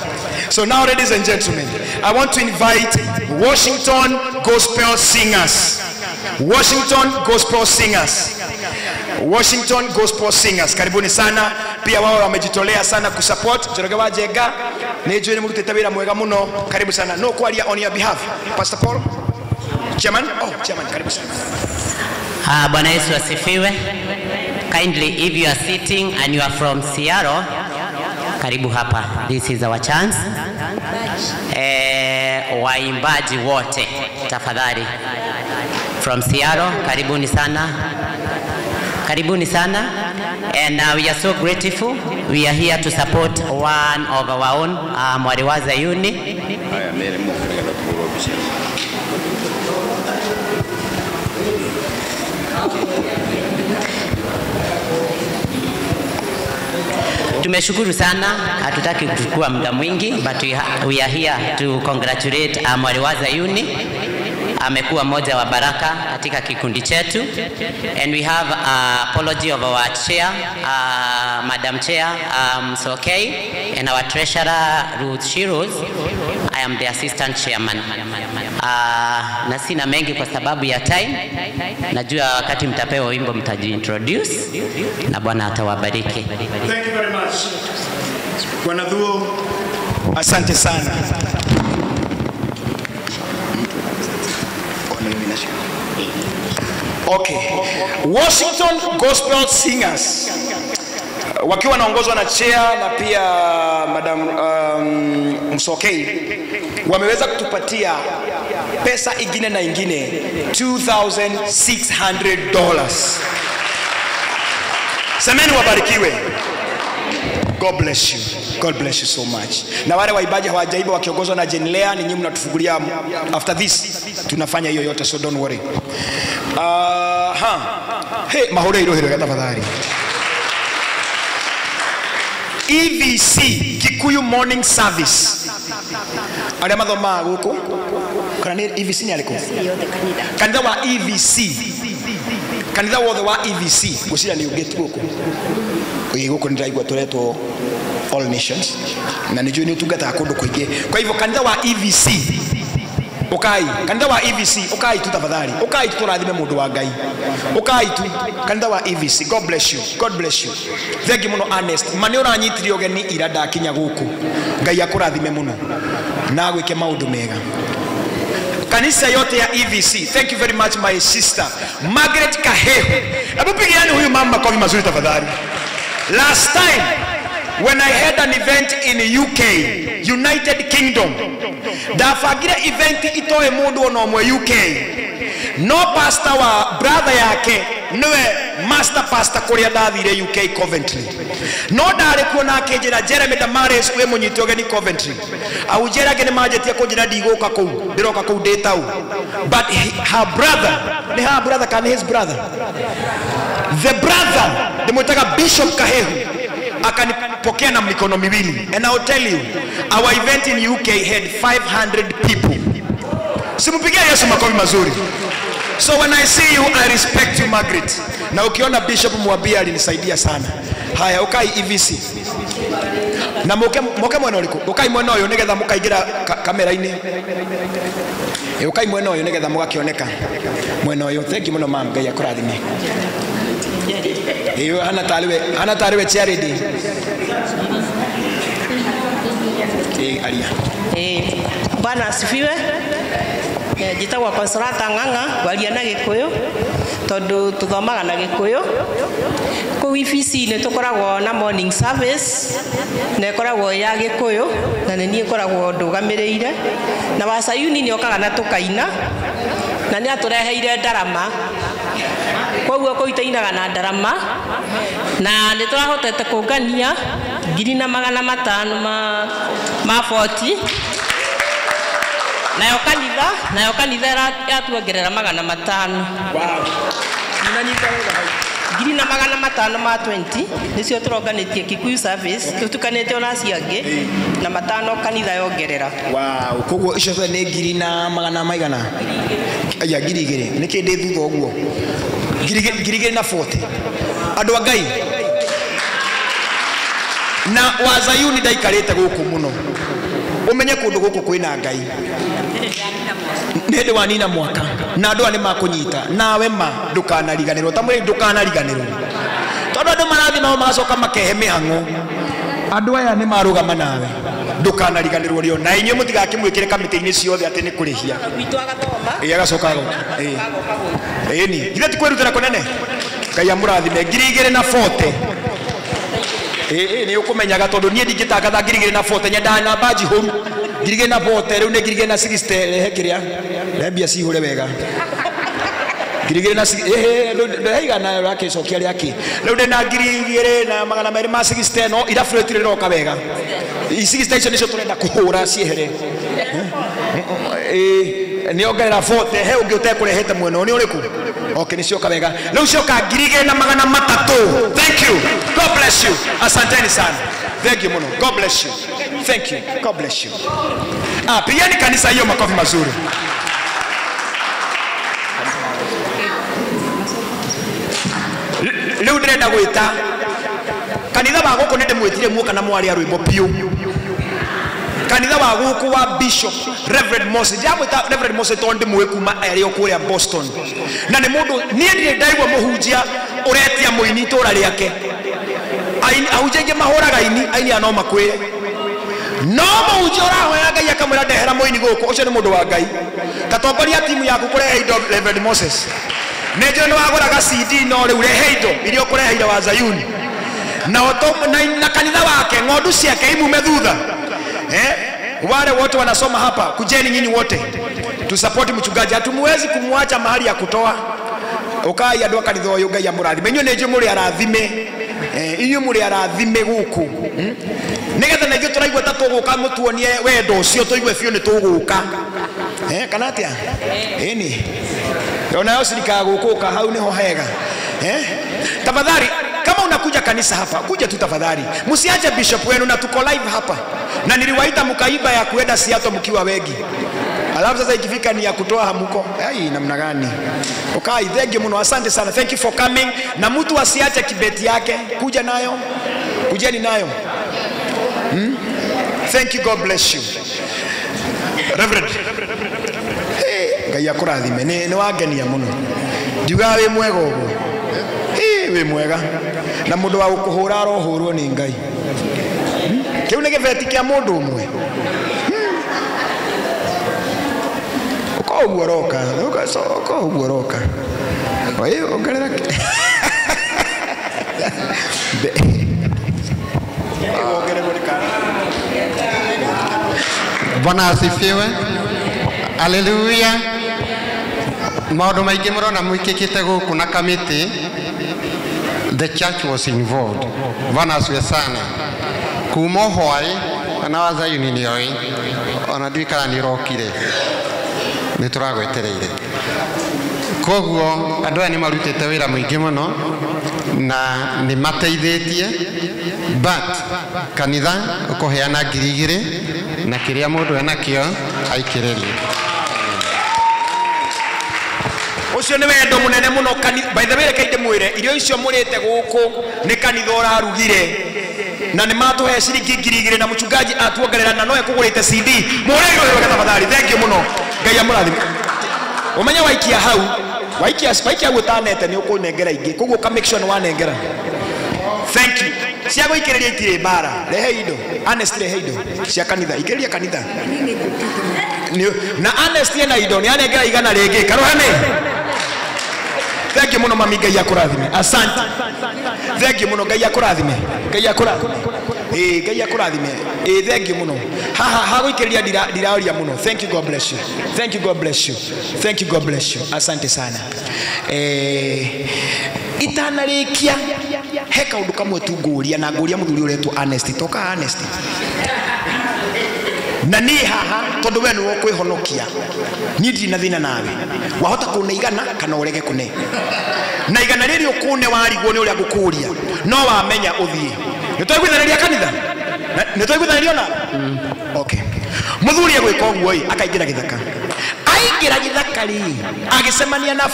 So now, ladies and gentlemen, I want to invite Washington Gospel Singers. Washington Gospel Singers. Washington Gospel Singers. Karibuni sana. Pia wao wamejitolea sana kusupport. Joroge wajega. Nejwe ni mtu tabira mwega muno. Karibu sana. No kwalia on your behalf. Pastor Paul. Chairman. Oh, Chairman. Karibu sana. Bwana Yesu asifiwe. Kindly, if you are sitting and you are from Seattle, karibu hapa. This is our chance. Waimbaji wote tafadhali from Seattle, karibuni sana. Karibuni sana. And we are so grateful. We are here to support one of our own, Mwariwaza Uni. Tumeshukuru sana, hatutaki kuchukua muda mwingi, but we are here to congratulate Mwariwaza Uni. Amekuwa mmoja wa baraka katika kikundi chetu, and we have apology of our chair, Madam Chair Msokei, and our treasurer Ruth Shiros. I am the assistant chairman. Na sina mengi kwa sababu ya time. Najua wakati mtapewa wimbo mtajiintroduce na Bwana atawabariki. Thank you very much. Bwana Dhuo, asante sana. Okay. Washington Gospel Singers wakiwa wanaongozwa na chair na pia Madam Msokei wameweza kutupatia pesa ingine na ingine $2,600. Semeni wabarikiwe. God bless you. God bless you so much. Na wale waibaji hawajaiba wakiongozwa na Jenlea, ni nyinyi mnatufungulia after this tunafanya hiyo yote, so don't worry. Hey, mahore hilo tafadhali. EVC Kikuyu Morning Service. Ada mathoma guku. Kana ni EVC ni aliko? Kanitha wa EVC. Kanitha wothe wa EVC. Gucira ni ugeti guku. Guku ndiraigua turetwo All Nations. Na nijui ni utungata kundu kuingi. Kwa hivyo kanitha wa EVC. Ukai, kanitha wa EVC, ukai tu tafadhali. Ukai tu turathime mundu wa Ngai. Ukai tu kanitha wa EVC. God bless you. God bless you. Thank you muno Ernest. Mani uranyitire ogeni ira ndakinya guku. Ngai akurathime muno. Na gwike maundu mega. Kanisa yote ya EVC. Thank you very much my sister Margaret Kaheho. Hebu pigiani huyu mama makofi mazuri tafadhali. Last time when I had an event in UK, United Kingdom, dafagire event itoe mundu ono mwe UK. No pastor wa brother yake niwe master pastor kuria dathire UK Coventry. No dare kuona akejera Jeremy Damaris we munyite ogeni Coventry. Au jerage ni majetia kujira digoka kou, ndiroka kou data u. But her brother, ni her brother can his brother. The brother, the mutaka Bishop Kaheho, akanipokea na mikono miwili. And I'll tell you, our event in UK had 500 people. Simupigia Yesu makofi mazuri. So when I see you, I respect you Margaret. Na ukiona Bishop mwambie alinisaidia sana. Haya, ukai EVC. Na moke mwena uliko. Ukai mwena uyo nigetha mukaigira kamera-ini. Ukai mwena uyo nigetha mugakioneka. Mwena uyo. Thank you muno ma'am. Ngai akurathime. Iyo hana tariwe charity. Alia. Bwana asifiwe. Jitagwa Consolata Ng'ang'a, waria na Gikuyu tondu tuthomaga na Gikuyu. Ku EVC ni tukoragwo na morning service na ikoragwo ya Gikuyu na ni ikoragwo ndugamireire na Wasayuni ni okaga na tukaina na ni atureheire ndarama. Koguo kuitainaga na ndarama na ni turahotete kungania 500 ma 40 nayo kanitha yatuongerera 500. Wow. Ninanyita wega hau. 500 ma 20 nicio turonganitie Kikuyu service tutukanite ona ciangi na 5 kanitha yongerera. Wow, koguo icio twa ni 200 maigana. Aya 200 niki ndi thutha uguo. 240. Andu Ngai. Na Wazayuni ndaikarite guku muno. Umenye kundu guku kwina Ngai. Nende wanina mwaka na andu ani makunyita nawe ma ndukanariganirwo tamwe ndukanariganirwo tondu andu marathi nao magacoka makehe mihango andu aya ni marugama nawe ndukanariganirwo rio na inyu mutigakimwikire kamiti-ini ciothe ati ni kurihia witu agathoma agacoka ni githe ti kwirutira kunene Ngai amurathime 240 ni ukumenyaga tondu nie ndingitangatha 240 nyenda na baji huru 240 riu ni 260 rehe kiria rebia cihure wega 260 ndaiga na rake cokia riaki riu ndi na 260 no irafretire roka wega 60 icio nicio turenda kuhura ciehere ni ongerera 40 he ungi utekurehete mweno ni uriku okay ni cionka wega riu cioka 2,300. Thank you. God bless you. Asanteni sana. Thank you muno. God bless you. Thank you. God bless you. Pigeni kanisa hiyo makofi mazuri. Leo ndĩrenda gwĩta kanitha wa gũkũ nĩ ndĩmwĩtire muoka na mwari arwĩmbo piũ. Kanitha wa gũkũ wa Bishop Reverend Moses. Ndĩramwĩta Reverend Moses tondũ ndĩmũĩ kuma arĩ o kũrĩa Boston. Na nĩ mũndũ niĩ ndirĩ ndaigua mũhunjia ũretia mũini itũũra rĩake. Ahunjia aingĩ mahũraga aini no makwĩre. No mũhunjia ũrahoya Ngai akamwĩra ndehera mũini gũkũ ũcio nĩ mũndũ wa Ngai. Tatongoria timu yaku kũrehe indo Reverend Moses. Nejo no agora CD no le urehe indo irio kureheire wa Zayuni na oto na kanitha wake ng'ondu ciake imume thutha. Wale wote wanasoma hapa, kujeni nyinyi wote tu support mchungaji. Hatumuwezi kumwacha mahali ya kutoa. Ukai andũ kanitha ũyũ Ngai amũrathime. Inyuĩ nĩ njũĩ mũrĩ arathime. Inyuĩ mũrĩ arathime gũkũ. Nĩgetha na ithuĩ tũraigua ta tũgũka mũtuonie wendo ũcio, tũigue biũ nĩ tũgũka. Kana atĩa? Ĩni. Ona yo sirika gũkũka hau nĩho hega. Tafadhali kama unakuja kanisa hapa, kuja tu tafadhali. Msiache bishop wenu, na tuko live hapa. Na niliwaita mkaiba ya kuenda Seattle mkiwa wengi. Alafu sasa ikifika ni ya kutoa hamuko. Ai namna gani? Okay, thank you mno. Asante sana. Thank you for coming. Na mtu asiache kibeti yake, kuja nayo. Kujeni nayo. Thank you, God bless you. Reverend. Ngai akũrathime. Nĩ wangenia mũno. Ndiuga wĩ mwega ũguo. Wĩ mwega. Na mũndũ wa gũkũhũra arohũrwo nĩ Ngai. Kĩu nĩ gĩbeti kĩa mũndũ ũmwe. Uguoroka, uguoroka. Oye, ongerera. Bwana asifiwe. Haleluya. Maũndũ maingĩ mũrona mwĩkĩkĩte gũkũ na kamĩtĩ. The church was involved. Bwana asifiwe sana. Kuma hwaĩ na wa Zayuni nĩ oĩ. Ona ndikara nĩ rokire. Nĩ tũragwetereire. Koguo andũ aya nĩ marutĩte wĩra mũingĩ mũno na nĩ mateithĩtie, but kanitha ũkũheana 2,000 na kĩrĩa mũndũ enakĩo aikĩrĩrie. Ucio nĩ wendo mũnene mũno kanitha. By the way, kainde mwĩre irio icio mũrĩte gũkũ nĩ kanitha ũrarugire na nĩ matũhe ciringi 2,000 na mchungaji atuongerera na no ekũgũrĩte CD. Mũrĩirwo wega tafadhali. Thank you mũno. Ngai amũrathime. Umenya waikia hau, waikia gũtanete nĩ ũkũnengera ingĩ. Koguo ka make sure wanengera. Thank you. Cia gũikĩrĩria itirĩ mbara. Rehe indo. Honest rehe indo. Cia kanitha. Ikĩrĩria kanitha. Na honest na indo nĩ anengera igana rĩngĩ. Karohane. Thank you mũno mami. Ngai akũrathime. Asante. Thank you mũno. Ngai akũrathime. Ngai akũrathime. Ngai akũrathime. Thank you mũno. Ha gũikĩrĩria ndiraũria mũno. Thank you, God bless you. Thank you, God bless you. Thank you, God bless you. Asante sana. Itanarĩkia he kaũndũ kamwe tu ngũria na ngũria mũthuri ũretwo Honest. Toka Honest. Na niĩ haha tondũ we nĩ ũkwĩhonokia. Niĩ ndirĩ na thĩna nawe. Wahota kũne igana kana ũrege kũne. Na igana rĩrĩ ũkũne warigwo nĩ ũrĩa ngũkũria. No wamenya ũthiĩ. Nĩ tũiguithanĩria kanitha? Nĩ tũiguithanĩrio na? Okay. Mũthuri egwĩka ũguo akaingĩra gĩthaka. Aingĩra gĩthaka rĩ agĩcemania na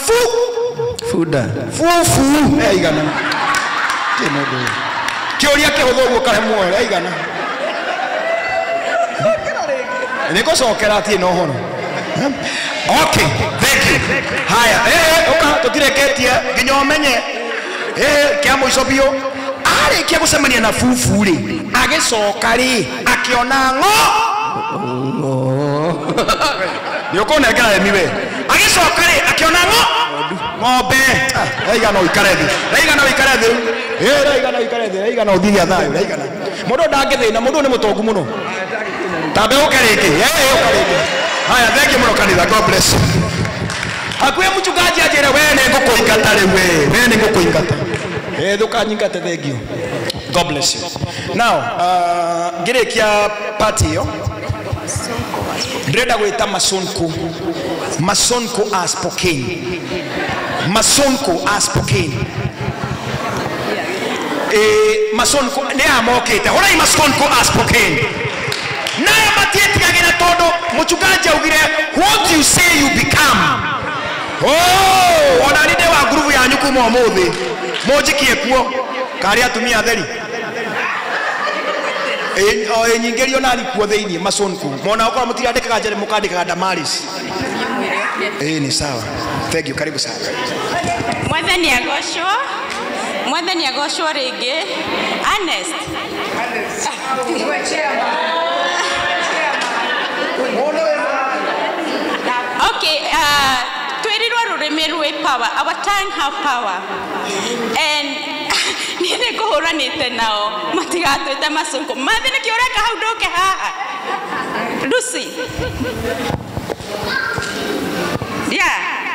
Fuda. Fufu. Igana. Kĩũria kĩhũthũ ũguo karemwo igana. Nĩgũcokera atĩ no hono. Okay, thank you. Haya, ũka tũtireketie nginya ũmenye. Kĩa mũico biũ. Arĩkia gũcemania na Fufu rĩ agĩcoka rĩ akĩona nĩ ũkũnengera emiwe. Agĩcoka rĩ akĩona ng'ombe. Raigana ũikare thĩ. Raigana ũikare thĩ. Raigana ũikare thĩ. Raigana ũthiria thayũ. Raigana. Mũndũ ndangĩthĩna. Mũndũ nĩ mũtongu mũno. Tambe ũkarĩke. Ũkarĩke. Haya, thank you mũno kanitha. God bless you. Hakuhĩ mchungaji ajĩre we nĩ ngũkũingata rĩu we. We nĩ ngũkũingata. Ndũkanyingate. Thank you. God bless you. Now, ngĩrĩkia party ĩyo ndĩrenda gwĩta Masonko as Spokane. Masonko as Spokane. Masonko nĩ amokĩte. Horai Masonko as Spokane. Naye matiĩtigagĩra tondũ mchungaji augire what you say you become. Ona nĩ ndĩ wa group yanyu kuma ũmũthĩ. Mũnjikie kuo. Kari atumia theri. Nyingĩrio na alikuwa thĩinĩ Masonko. Mona ũkorwo mũtirandĩkaga njere mũkandĩkaga Damaris. Ni sawa. Thank you. Karibu sana. Mwathani agocwo. Mwathani agocwo rĩngĩ. Honest. Okay, twerirwo rurimi rwi power. Our tongue have power. And nini kuhuranite nao matigatwite macungu mathi niki ureka hau nduke haha Lucy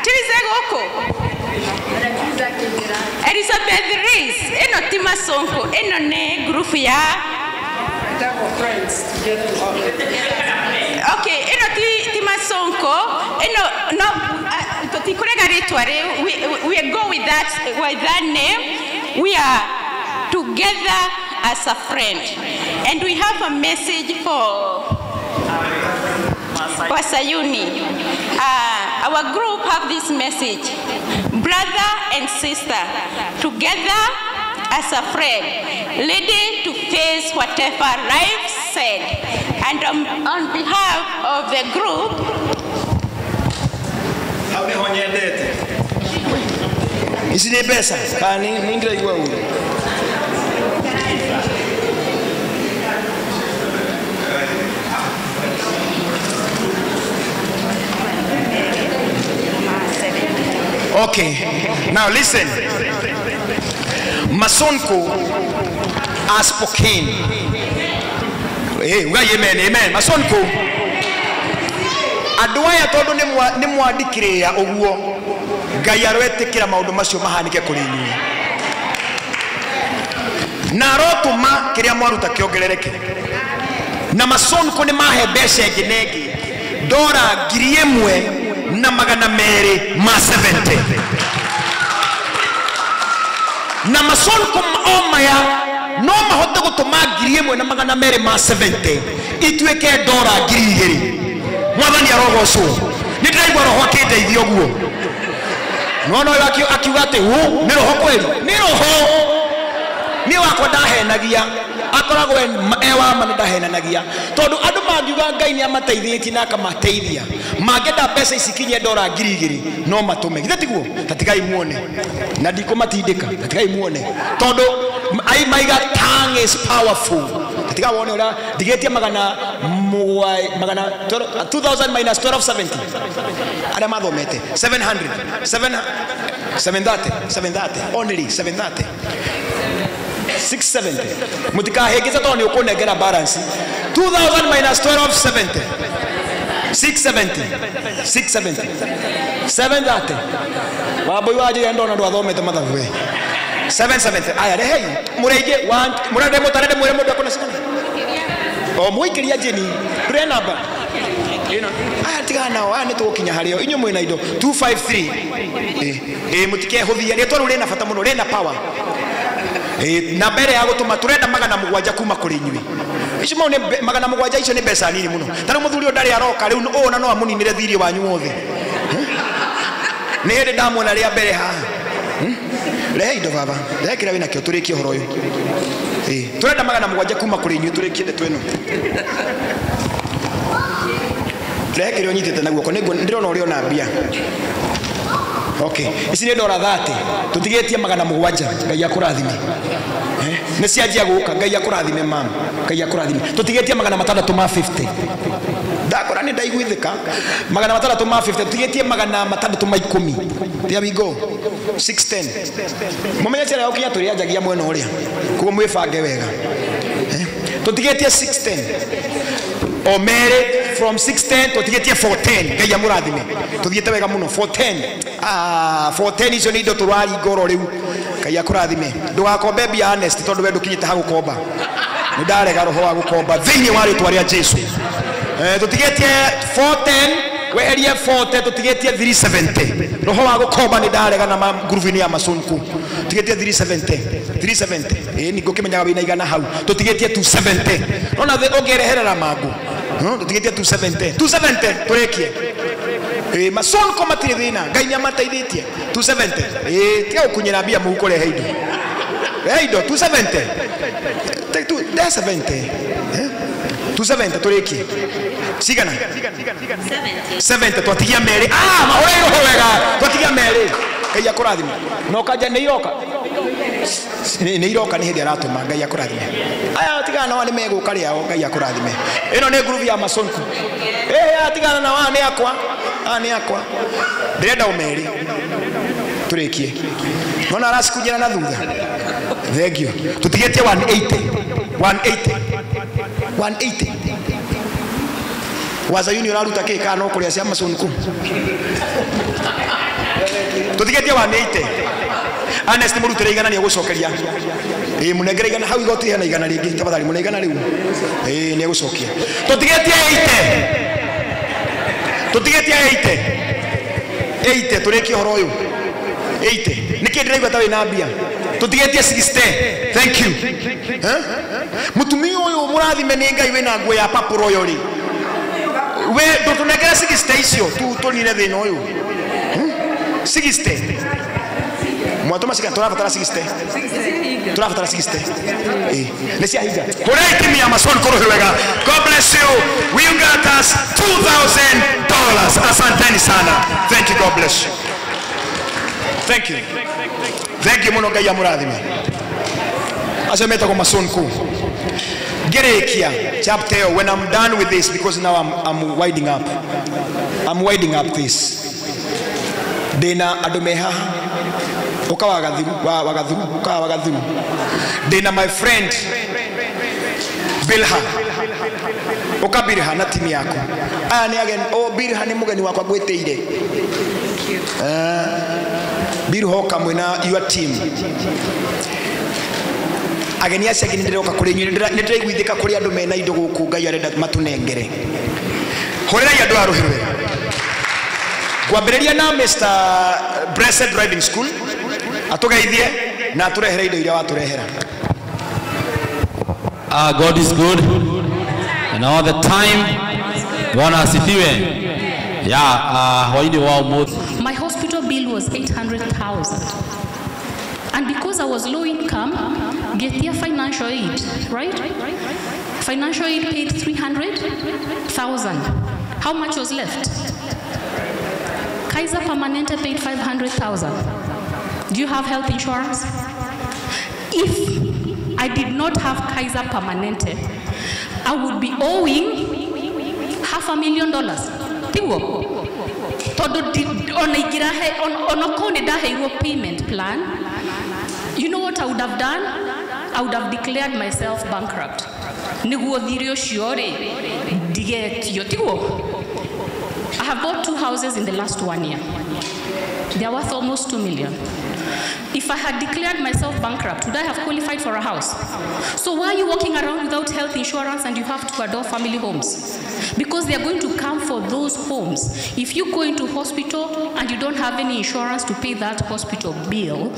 tirize guku Elizabeth Rees ino ti macungu ino ni group ya okay ino ti macungu ino no tukurega ritwa we go with that name. We are together as a friend, and we have a message for Sayuni. Our group have this message: brother and sister, together as a friend, ready to face whatever life said. And on behalf of the group, isini pesa kani ningira igwa uru okay, now listen. Masonko has spoken. Hey, amen. Masonko adwaya todo ni mwadikire ya oguo Ngai arwetikira maundu macio mahanike kuri inyu na rotuma kiria mwaruta kiongerereke na Masonko ni mahe mbeca nginegi $1,270 na Masonko omaya no mahote gutuma $1,270 itweke $2,000 mwathani arogocwo ni ndaigwa roho akindeithia oguo no akiuga ati ni roho kweli ni roho ni wakwa ndahenagia akoragwo ewa ma ndahenanagia tondu andu mangiuga Ngai ni amateithĩtie na akamateithia mangenda mbeca isikinye $2,000 no matume githe tiguo tatigai muone na ndikumatindika tatigai muone tondu ai maiga tongue is powerful tatiga wone ura ndigetie magana 2000 minus 1270 ada mathomete 730 only 730 670 mutikahegeza toni ukonegera balance 2000 minus 1270 670 730 waboi waje ndona ndo athomete mathabu we 770 aya rehei mureige 1 murade mutarede mwere mundu akona sikana o muikiria jeni pre number ino aya tigana wa ni tukinya hario inyo mwina indo 253 mutike huthia ni twaru rena fata muno rena power na mbere ya gutuma turenda $700 kuma kuri inyui icio mo ne $700 icio ni mbeca nini muno tari muthuri ndari aroka riu ona no amuninire thirio wanyu wothe ni ndi ndamwona ria mbere ha rehe indo baba rekira wina kio turikie horo uyu turenda $700 kuma kuri inyui turikie ndetu ino rekira unyitete na guoko ndirona uri ona mbia okay ici ni $30 tutigetie $700 Ngai akurathime ne cianjia guka Ngai akurathime mama Ngai akurathime tutigetie $650 ndakora ni ndaiguithika $650 tutigetie $610 there we go 610 mumenye chere ukinya turianjagia mwena uria kuo mwifange wega tutigetie 610 o mere from 610 tutigetie 410 Ngai amurathime tuthiete wega muno 410 icio ni indo turwari ngoro riu Ngai akurathime ndugakombe bia honest tondu we ndukinyite ha gukomba ni ndarega roho wa gukomba thiini wa ritwa ria Jesu tutigetie 410 weherie 40 tutigetie 370 roho wa gukomba ni ndarega na groove ya Masonko tutigetie 370 ni gukimenyaga wina igana hau tutigetie 270 nona the ongereherera magu tutigetie 270 turekie Masonko matire thina Ngai ni amateithĩtie 270 tia ukunyira mbia muhukore heido 270 take 270 turekie sigana 70 twatigia meri mahorero wega twatigia meri Ngai akurathime no kaja ni iroka ni hindi aratuma Ngai akurathime aya tigana na wale meguka riao Ngai akurathime ino ni groove ya Masonko atigana na wane akwa Ani yakwa. Ndĩrenda ũmeri. Tũrĩkie. Nona arasi kujana na thutha. Thank you. Tutigetie 180. 180. 180. Wazayuni ũraruta kĩ kana ũkũrĩa cia Amazon ku. Tutigetie 180. Honest mũrutĩre igana nĩ egũcokeria. Mũnengere igana hau igoti hena igana rĩngĩ tafadhali mũne igana rĩu. Nĩ egũcokia. Tutigetie 80. Tutigetie 80. 80 tũrĩkie ũhoro ũyũ. 80. Nĩkĩ ndĩraigua ta wĩna mbia. Tutigetie 60. Thank you. Mũtumia ũyũ mũrathime nĩ Ngai wĩna nguo ya purple royal rĩ. We ndũtũnengere 60 icio tũnine thĩna ũyũ. 60. Mwatoma sika tũrabatara 60. Tũrabatara 60. Nĩ ciahinga. Kũrĩa timu ya Mason kũrũhĩ wega. God bless you. We got us $2,000. Asanteni sana. Thank you. God bless you. Thank you. Thank you muno Ngai amũrathime. Asemeta kwa Mason ku. Gerekia chapter when I'm done with this because now I'm winding up. I'm winding up this. Dena adomeha ukawagadhiru. Dena my friend Bilha ukabirha na timu yako. Ni again Bilha ni mugeni wakwa gweteire. Bilha kamwe na your team. Ageni acio ageni ndiroka kuri inyu ndiriguithika kuri andu mena indo guku Ngai arenda matunengere. Horerai andu aruhirwe. Kwambĩrĩria na Mr. Blessed Driving School atugeithie na aturehere indo iria waturehera. God is good and all the time. Bwana asifiwe. Waidi wao moto. My hospital bill was 800,000. And because I was low income, Getia financial aid, right? Financial aid paid 300,000. How much was left? Kaiser Permanente paid 500,000. Do you have health insurance? If I did not have Kaiser Permanente, I would be owing $500,000. Tiwo. Todo on a payment plan. You know what I would have done? I would have declared myself bankrupt. I have bought 2 houses in the last 1 year. They are worth almost 2 million. If I had declared myself bankrupt, would I have qualified for a house? So why are you walking around without health insurance and you have to adore family homes? Because they are going to come for those homes. If you go into hospital and you don't have any insurance to pay that hospital bill,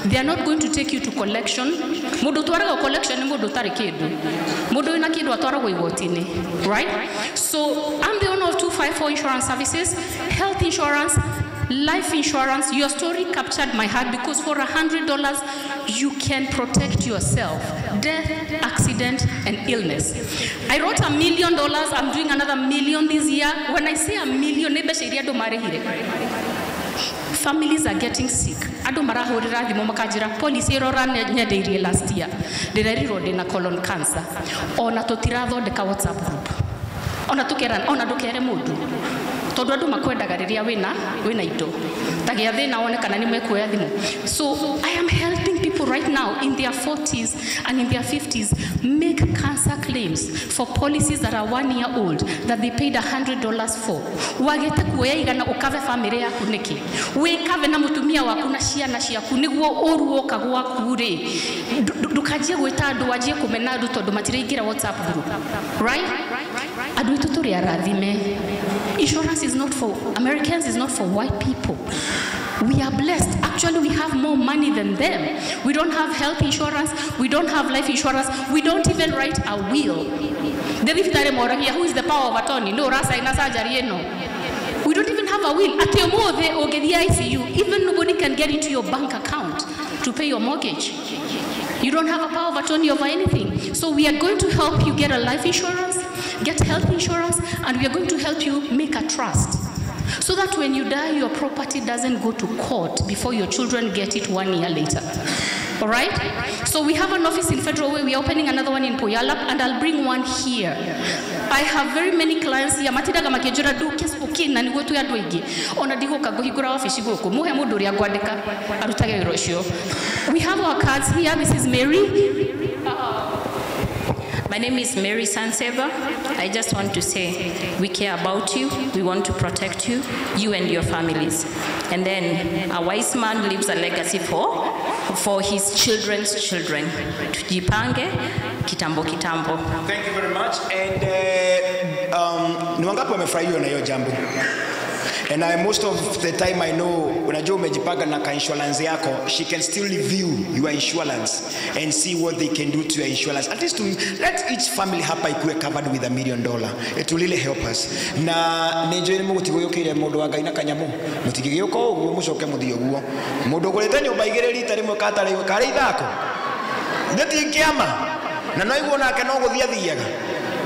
they are not going to take you to collection. Right? So I'm the owner of 254 Insurance Services, health insurance, life insurance. Your story captured my heart because for $100 you can protect yourself, death, accident, and illness. I wrote $1 million. I'm doing another $1 million this year. When I say $1 million, families are getting sick. Ado marahurira thimo makajira police irora nyendeire last year. Ndireriro na colon cancer. Ona tutirathondeka WhatsApp group. Ona ndukere mundu. Tondu andu makwendaga riria wina indo. Tagia thina one kana ni mekuoya thimu. So I am helping people right now in their 40s and in their 50s make cancer claims for policies that are 1 year old that they paid $100 for. Wagete kuoya igana ukave family yaku niki. We kave na mutumia waku na ciana ciaku niguo uruoka gwaku ri. Ndukajie gwita andu wajie kumena andu tondu matiraingira WhatsApp group. Right? Andu itu turi arathime. Insurance is not for Americans, is not for white people. We are blessed. Actually, we have more money than them. We don't have health insurance. We don't have life insurance. We don't even write a will. Who is the power of attorney? No, we don't even have a will. Even nobody can get into your bank account to pay your mortgage. You don't have a power of attorney over anything. So we are going to help you get a life insurance, get health insurance, and we are going to help you make a trust. So that when you die, your property doesn't go to court before your children get it 1 year later. All right? So we have an office in Federal Way. We are opening another one in Poyalap, and I'll bring one here. I have very many clients here. Matidaga makejura do kespoki na nigo tu ya doigi. Ona digo kagohigura office goko. Muhe mudo ya gwandika arutage roshio. We have our cards here. This is Mary. My name is Mary Sanseva. I just want to say we care about you. We want to protect you, you and your families. And then a wise man leaves a legacy for his children's children. Tujipange kitambo kitambo. Thank you very much. And ni wangapi wamefurahiwa na hiyo jambo? And most of the time I know unajua umejipanga na insurance yako, she can still review your insurance and see what they can do to your insurance. At least to let each family hapa ikuwe covered with $1 million. It will really help us. Na nenjo ni mugutigo yokire mundu wa Ngai na kanyamu. Mutigige yoko uguo mucoke muthio guo. Mundu gurete nyumba igire rita rimwe katare kare ithako. Ndeti kiama. Na no iguo nake no guthia thiaga.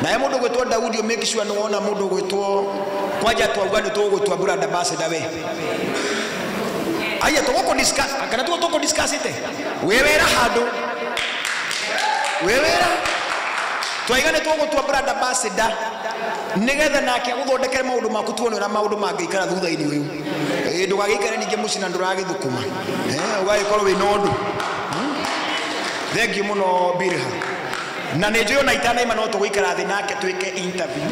Na mundu gwetwo Daudi o make sure no wona mundu gwetwo kwaja twauga ni tugutwa brother ambassador we aya tugoko discuss kana tugoko discuss ite wewera handu wewera twaiga ni tugutwa brother ambassador nigetha nake guthondekere maundu maku tuone na maundu mangikara thutha-ini uyu ndugagikare ninge mucina nduragithukuma ugagikorwo wi nondu thank you muno Birha na nĩ njũĩ ona itanaima no tũgũikara thĩ nake twĩke interview.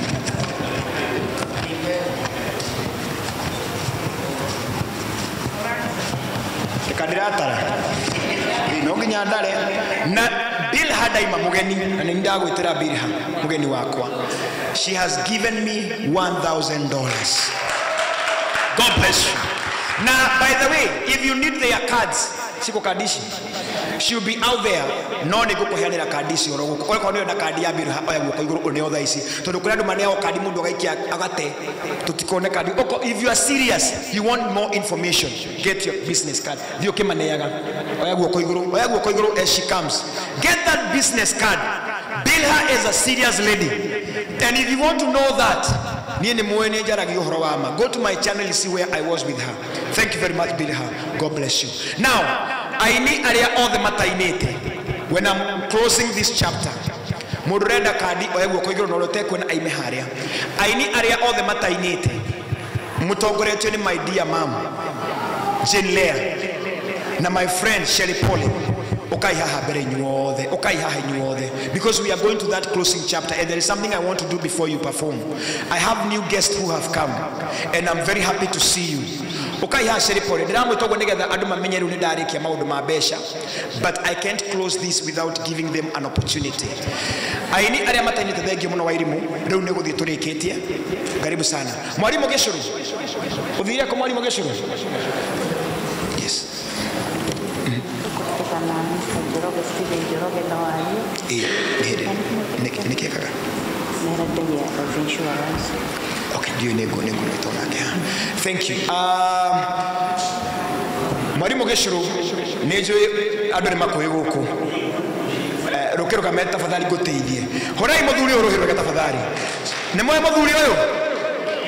Kandidatara no nginya ndare na Bilha daima mugeni na nĩ ndagwĩtĩra Bilha mugeni wakwa. She has given me $1,000. God bless you. Now, by the way, if you need their cards, siko kadishi. She'll be out there. No ni gukuheanira kadi ici oro guko. Ore kono na kadi ya Bilha oya guko iguru one tha ici. Tondu kuri andu maneo kadi mundu gaikia agate. Tutikone kadi. If you are serious, you want more information, get your business card. Dio kimaneaga. Oya guko iguru as she comes. Get that business card. Bilha is a serious lady. And if you want to know that, go to my channel and see where I was with her. Thank you very much, Bilha. God bless you. Now, I need area all the matainete. When I'm closing this chapter, I need area all the matainete. Mutongoretwe my dear mom, Jane Leah, na my friend Shelly Polly. Because we are going to that closing chapter and there is something I want to do before you perform. I have new guests who have come and I'm very happy to see you. But I can't close this without giving them an opportunity. I need area maternity there given away don't know the Toriketia. Garibusana. Marimo Geshuru. Ovira Komari Geshuru. Yes. Okay, do you nego thank you. Marimo Geshuru nejo adore makoye guku rokero kameta tafadhali goteithie horai muthuri uruhiro tafadhali ne moyo muthuri uyu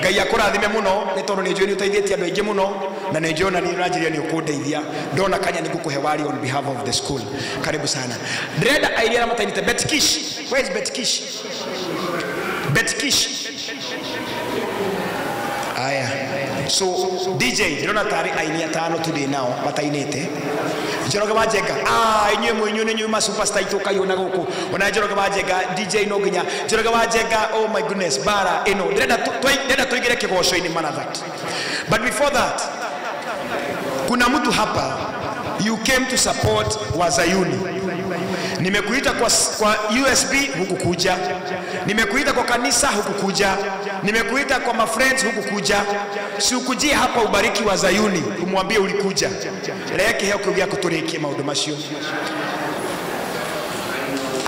Ngai akurathime muno ni tondu ni njui ni uteithietie andu aingi muno na ni njona ni ranjiria ni ukundeithia ndona kanya ni gukuhe wari on behalf of the school. Karibu sana. Dreda airia matainite Betkish. Where is Betkish? Betkish. Aya. So DJ ndona tari ainia tano today now matainite. Joroga Majenga. Nyuma superstar itoka yona guku. Ona Joroga Majenga DJ no ginya. Joroga Majenga, oh my goodness, bara eno. Ndenda tuigire kigosho ini mana that. But before that, kuna mtu hapa, you came to support Wazayuni. Nimekuita kwa USB hukukuja. Nimekuita kwa kanisa hukukuja. Nimekuita kwa my friends hukukuja. Si ukujia hapa ubariki Wazayuni, umwambie ulikuja. Reke heo kugia kuturiki maundu macio.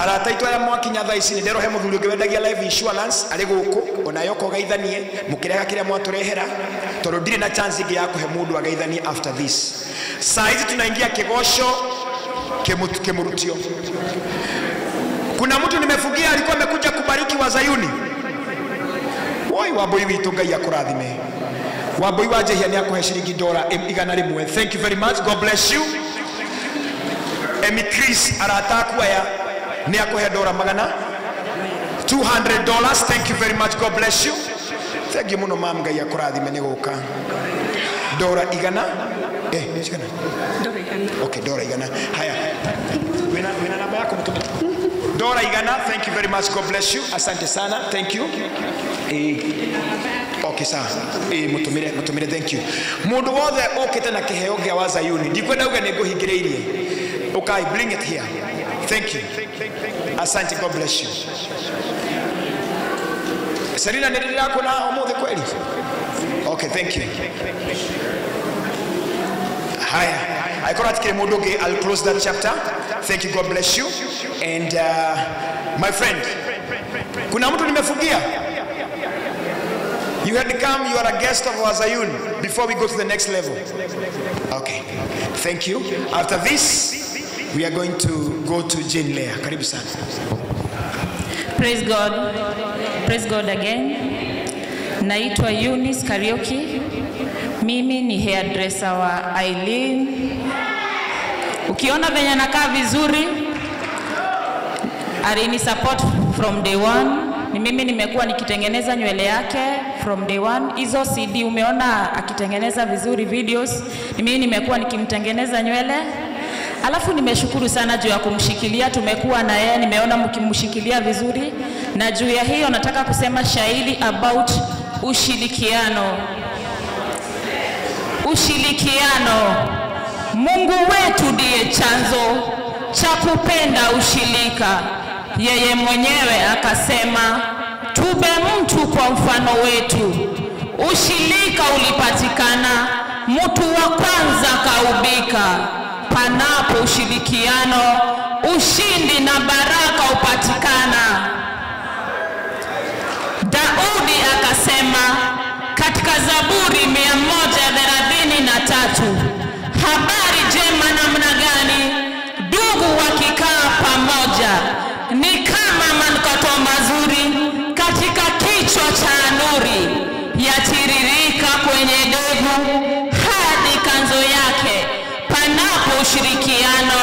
Arataitwa ya mwakinya thaa ici ndero he muthuri ngiwendagia life insurance ari guku ona yoko gaithanie mukirega kiria mwaturehera tondu ndire na chance ingi ya kuhe mundu agaithanie after this. Saizi tunaingia kigosho kemurutio. Kuna mtu nimefugia alikuwa amekuja kubariki Wazayuni. Woi waboi witu Ngai akurathime. Waboi waje hia ni akuhe shilingi $100. Thank you very much. God bless you. Emi Chris arataku aya ni akuhe dora magana $200. Thank you very much. God bless you. Thank you muno mam ngai akurathime ni guka. Dora igana ni igana. Dora igana. Okay, Dora igana. Haya. Wina namba yako mtu. Dora igana, thank you very much. God bless you. Asante sana. Thank you. Okay sawa. Mutumire thank you. Mundu wothe okite na kiheo gia wa Zayuni. Ndikwenda uga niguhingireirie. Okay, bring it here. Thank you. Asante, God bless you. Serena ndio yako na omothe kweli. Okay, thank you. Haya. I call it Kemodoge. I'll close that chapter. Thank you, God bless you. And my friend, kuna mtu nimefungia. You had to come, you are a guest of Wazayun before we go to the next level. Okay, thank you. After this, we are going to go to Jane Leah. Karibu sana. Praise God. Praise God again. Naitwa Eunice Karaoke. Mimi ni hairdresser wa Eileen. Ukiona venye nakaa vizuri, alini support from day one. Ni mimi nimekuwa nikitengeneza nywele yake from day one. Hizo CD umeona akitengeneza vizuri videos. Ni mimi nimekuwa nikimtengeneza nywele. Alafu nimeshukuru sana juu ya kumshikilia, tumekuwa na yeye, nimeona mkimshikilia vizuri. Na juu ya hiyo nataka kusema shairi about ushirikiano. Ushirikiano. Mungu wetu ndiye chanzo cha kupenda ushirika. Yeye mwenyewe akasema tube mtu kwa mfano wetu. Ushirika ulipatikana, mtu wa kwanza kaubika. Panapo ushirikiano, ushindi na baraka upatikana. Daudi akasema katika Zaburi 133, habari njema namna gani ndugu wakikaa pamoja, ni kama manukato mazuri katika kichwa cha nuri, yatiririka kwenye ndevu hadi kanzo yake. Panapo ushirikiano,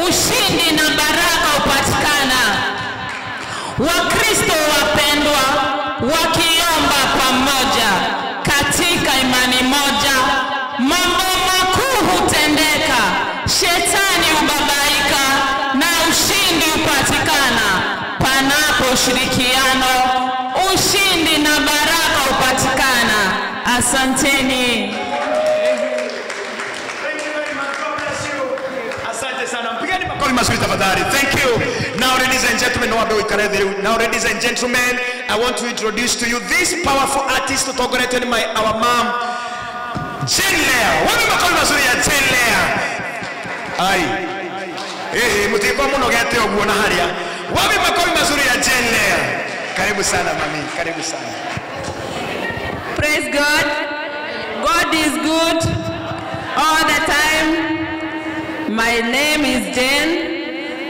ushindi na baraka upatikana. Wakristo wapendwa, wakiomba pamoja katika imani moja, mambo makuu hutendeka, shetani ubabaika na ushindi upatikana. Panapo ushirikiano, ushindi na baraka upatikana. Asanteni. Thank you. Now, ladies and gentlemen, I want to introduce to you this powerful artist to talk about our mom, Jane Leah. What am I calling Jane Leah? Aye. Mutiko muno gete oguona haria. What am I calling Jane Leah? Karibu sana mami, karibu sana. Praise God. God is good all the time. My name is Jane,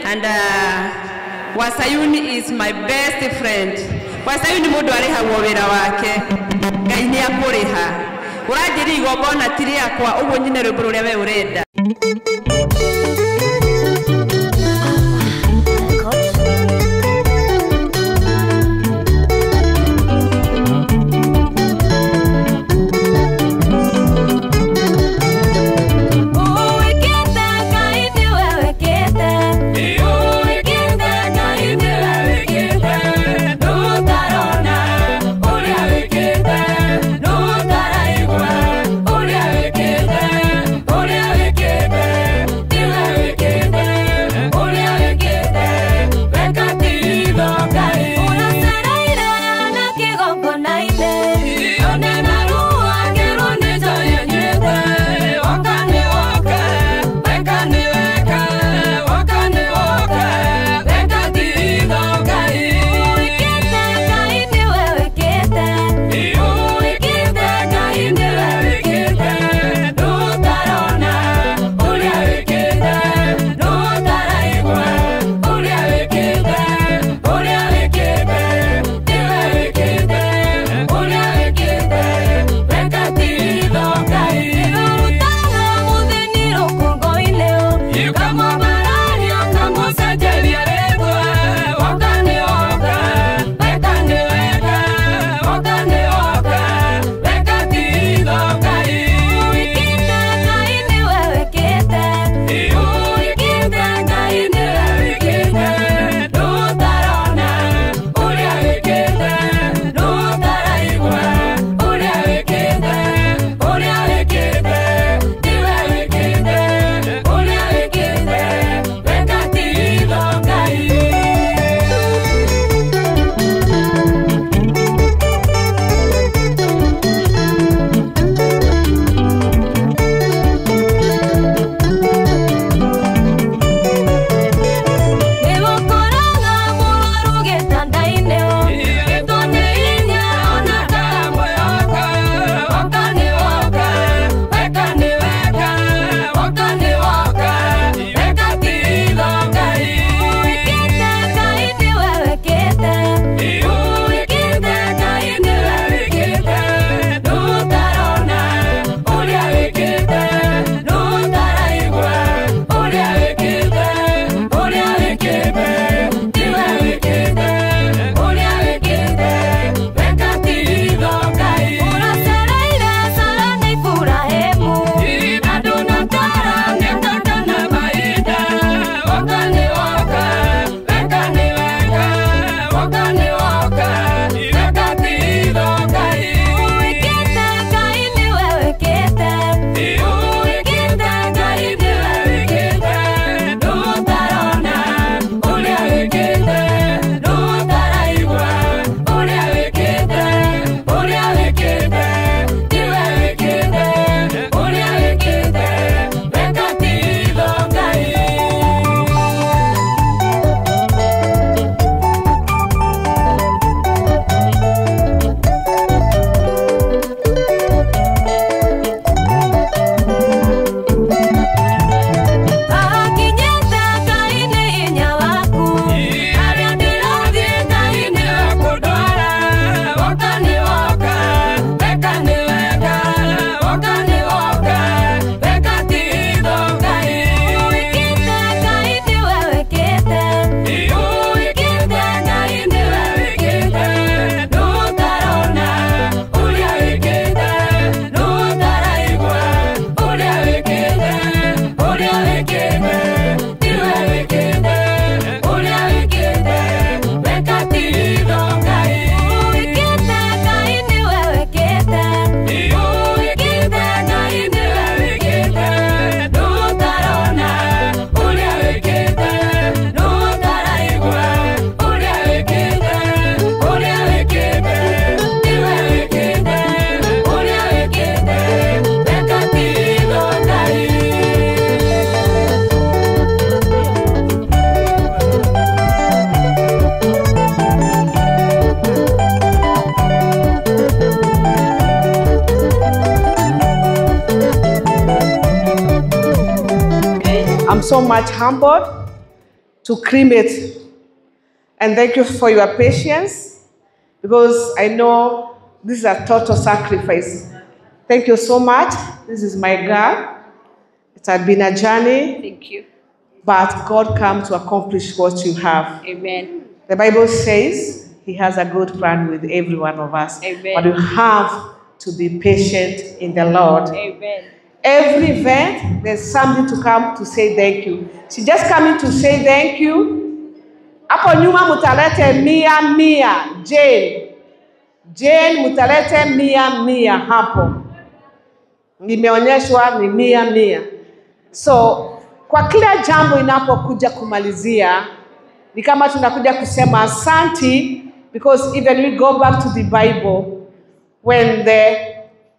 and Wasayuni is my best friend. Wasayuni mundu arihagwo wira wake, Ngai ni akuriha. Urajiri igongona tiri yakwa uguo nyine rwimbo ruria we urenda. I'm so much humbled to cremate. And thank you for your patience, because I know this is a total sacrifice. Thank you so much. This is my girl. It had been a journey. Thank you. But God came to accomplish what you have. Amen. The Bible says He has a good plan with every one of us. Amen. But you have to be patient in the Lord. Amen. Every event, there's something to come to say thank you. She just coming to say thank you. Hapo nyuma mutalete mia. Jane mutalete mia hapo. Nimeonyeshwa ni mia. So, kwa kila jambo inapokuja kumalizia, ni kama tunakuja kusema asanti, because even we go back to the Bible, when the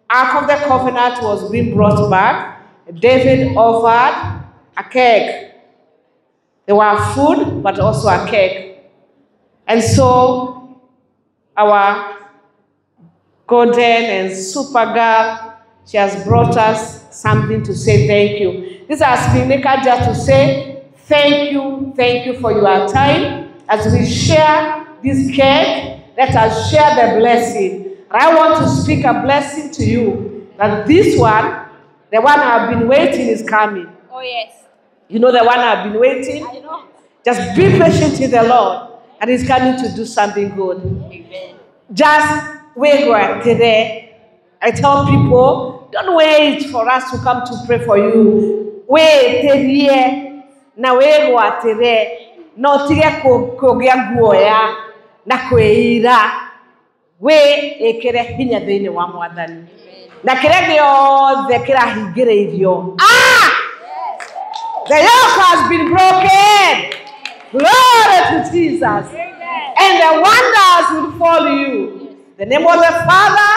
Ark of the Covenant was being brought back, David offered a cake. There were food, but also a cake. And so, our golden and super girl, she has brought us something to say thank you. This has been just to say thank you for your time. As we share this cake, let us share the blessing. I want to speak a blessing to you, that this one, the one I've been waiting, is coming. Oh, yes. You know the one I've been waiting? I know. Just be patient in the Lord, and He's coming to do something good. Amen. Just wait today. I tell people, don't wait for us to come to pray for you. Wait today. Na wait today. No tige kogea guoya na kweira. We ekere hinya thini wa mwathani. Na kire giothe kirahingireirio. The yoke has been broken. Glory to Jesus. And the wonders will follow you. The name of the Father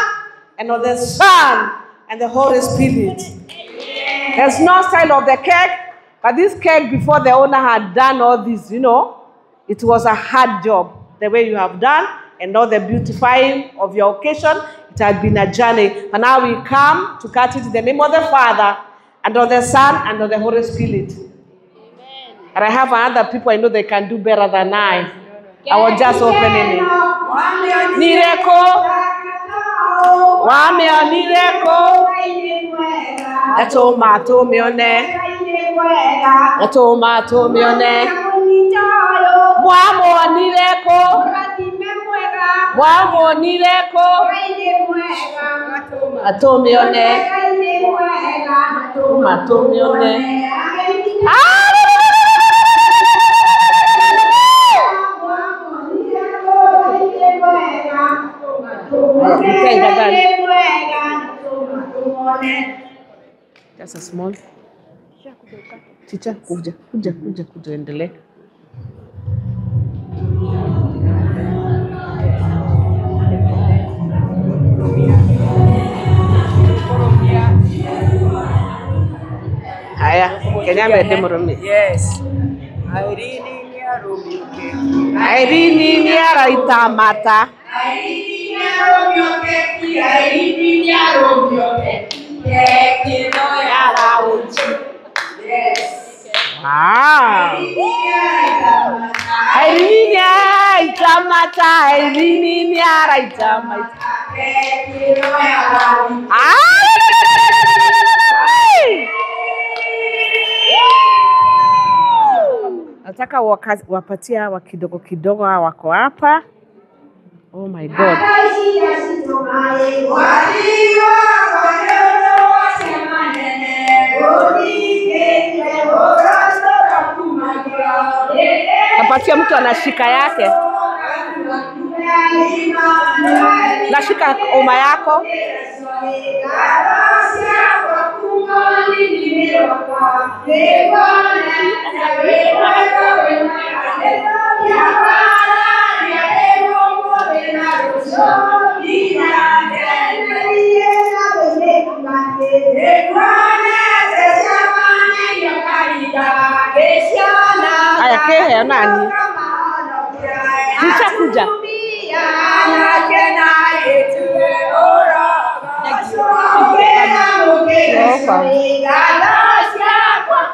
and of the Son and the Holy Spirit. There's no style of the cake, but this cake, before the owner had done all this, it was a hard job. The way you have done, and all the beautifying of your occasion, it had been a journey. But now we come to cut it in the name of the Father, and of the Son, and of the Holy Spirit. Amen. And I have other people I know they can do better than I. I was just opening it. Miracle. Wame miracle. Tomato mione. Tomato mione. Wamo miracle. Wamo miracle. Atomione. Tomato mione. Just a small. Chicha, kuja endelee. Haya, Kenya mbele yes. Irene ni araita mata. Wow. Irene araita mata. Irene ni araita mata. Nataka wapatia wa kidogo wako hapa. Oh my God. Napatia mtu anashika yake. Nashika oma yako. Aya kehe nani? Kuja.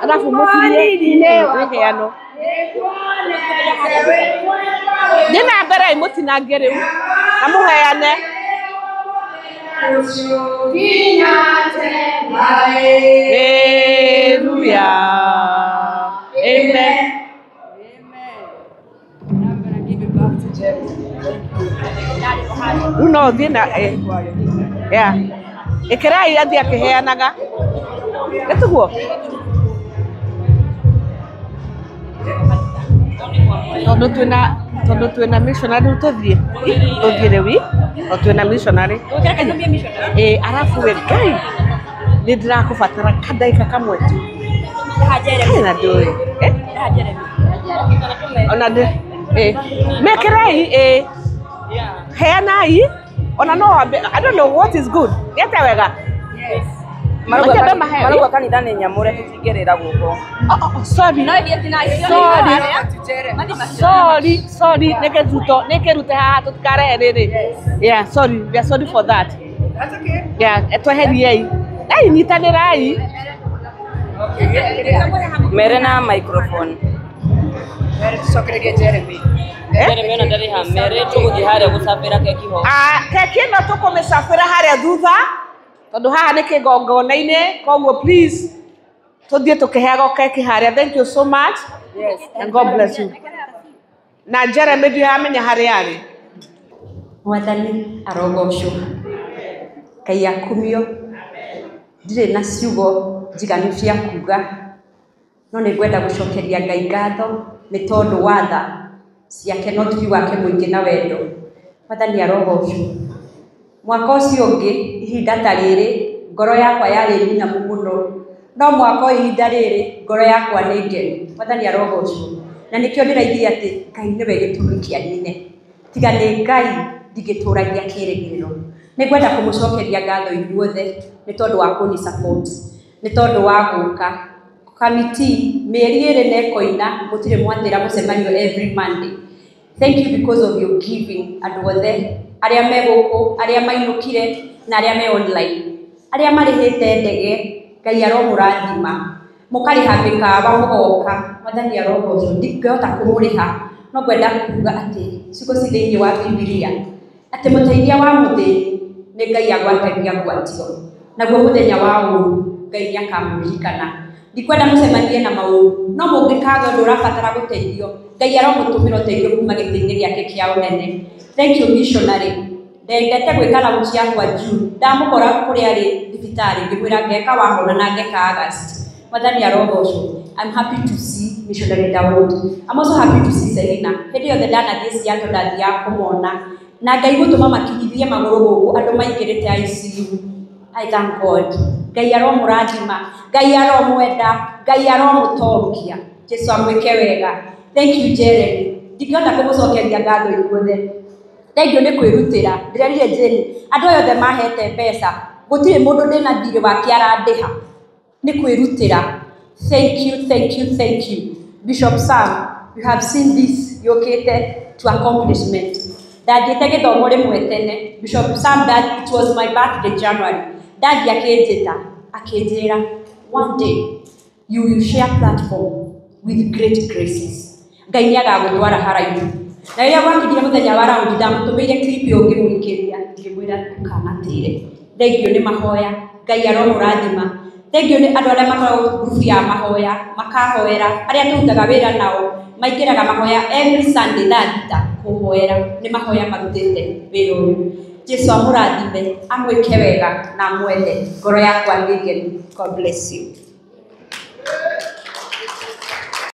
alafu mũtinie wĩheano nĩ na mbere mũtinangie rĩu na mũheane Hallelujah. Amen. No, dina yeah. Ekera ira dia keheanaga. Etugo. Tondo twina missionary tuthie. Tuthire wi. O twina missionary. Arafu we kai. Nindirakubatara kadaika kamwe tu. Na ndoi. Ona de mekerai heanai ona no I don't know what is good. Yeta wega. Yes. Maruga kanitha nĩ nyamũre tũtingĩrĩra guko. Sorry. Sorry. Nekerute haha tũtikare rĩrĩ. Yeah, sorry. We are sorry for that. That's okay. Yeah, etweheriei. Ai nyitanĩrai. Mere na microphone. Mere tucokererie Jeremy. Jeremy ona ndarĩ ha mere tũgũthiĩ harĩa gũcabĩra keki ho. Keki ĩno tũkũmĩcabĩra harĩa thutha. Tondũ haha nĩ kĩgongona-inĩ, koguo please tũthiĩ tũkĩheagwo keki harĩa. Thank you so much. Yes. And God bless you. Na Jeremy ndiramenya harĩa arĩ. Mwathani arogocwo. Ngai akumio. Ndirĩ na ciugo njiganu cia kuga. No nĩ ngwenda gũcokeria Ngai ngatho nĩ tondũ wa tha ciake na ũtugi wake mũingĩ na wendo. Mwathani arogocwo. Mwaka ũcio ũngĩ ihinda ta rĩrĩ ngoro yakwa yarĩ nyinamu mũno, no mwaka ihinda rĩrĩ ngoro yakwa nĩ ngenu. Mwathani arogocwo. Na nĩkĩo ndĩraigire atĩ Ngai nĩwe gĩtũmi kĩa nyine, tiga nĩ Ngai ndingĩtũragia kĩĩrĩgĩrĩro. Nĩ ngwenda kũmũcokeria ngatho inyuothe nĩ tondũ wa kũni support, nĩ tondũ wa gũka kamiti mĩeri ĩrĩ na ĩkoina mũtirĩ mwatĩra mũcemanio every Monday. Thank you because of your giving andũ othe arĩa me gũkũ, arĩa mainũkire na arĩa me online, arĩa marĩhĩte ndege. Ngai aromũrathima, mũkarĩha mĩkawa mũgoka. Mwathani arogocwo. Ndingĩhota kũmũrĩha, no ngwenda kuuga atĩ ciugo ci thĩinĩ wa Bibilia atĩ mũteithia wa mũthĩni nĩ Ngai agwatagia gwatio, naguo mũthenya wa ũũru Ngai nĩakamũririkana. Ndikwenda mũcemanie na maũru, no mũngĩkaga ũndũ ũrabatara gũteithio, Ngai aromũtũmĩra ũteithio kuma gĩtĩ-inĩ gĩake kĩa ũnene. Thank you missionary. Ndendete gwĩka lauti yakwa June. Ndamũkora kũrĩa arĩ thibitarĩ ngĩmwĩra ngeka wahona na ngeka August. Mwathani arogocwo. I'm happy to see missionary Dawood. I'm also happy to see Selina. Hĩndĩ yothe ndanathiĩ Seattle ndathiaga kũmona. Na Ngai gũtũma makinyithie magũrũ gũkũ andũ maingĩrĩte ICU. I thank God. Ngai aromũrathima, Ngai aromwenda, Ngai aromũtongia. Jesu amwĩke wega. Thank you Jeremy. Ndingĩhota kũmũcokeria ngatho inyuothe. Thengio nĩ kwĩrutĩra. Ndĩrerire Jane, andũ othe mahete mbeca, gũtirĩ mũndũ ndĩna thirĩ wake arandĩha. Nĩ kwĩrutĩra. Thank you. Bishop Sam, you have seen this yokĩte to accomplishment. Ndathiĩte gĩthomo rĩmwe tene. Bishop Sam, that it was my birthday January. Ndathiĩ akĩnjĩta, akĩnjĩra, one day you will share platform with great graces. Ngai nĩagagũtwara haraihu. Na rĩrĩa gwakinyire mũthenya wa raundi ndamũtũmĩire clip ĩyo ngĩmũikĩria ngĩmwĩra ndũkanatĩre. Thengio nĩ mahoya, Ngai aromũrathima. Thengio nĩ andũ arĩa makoragwo group ya mahoya, makahoera, arĩa tũrutaga wĩra nao maingĩraga mahoya every Sunday thaa thita kũhoera. Nĩ mahoya marutĩte wĩra ũyũ. Jesu amũrathime, amwĩke wega na amwende. Ngoro yakwa nĩ ngenu. God bless you.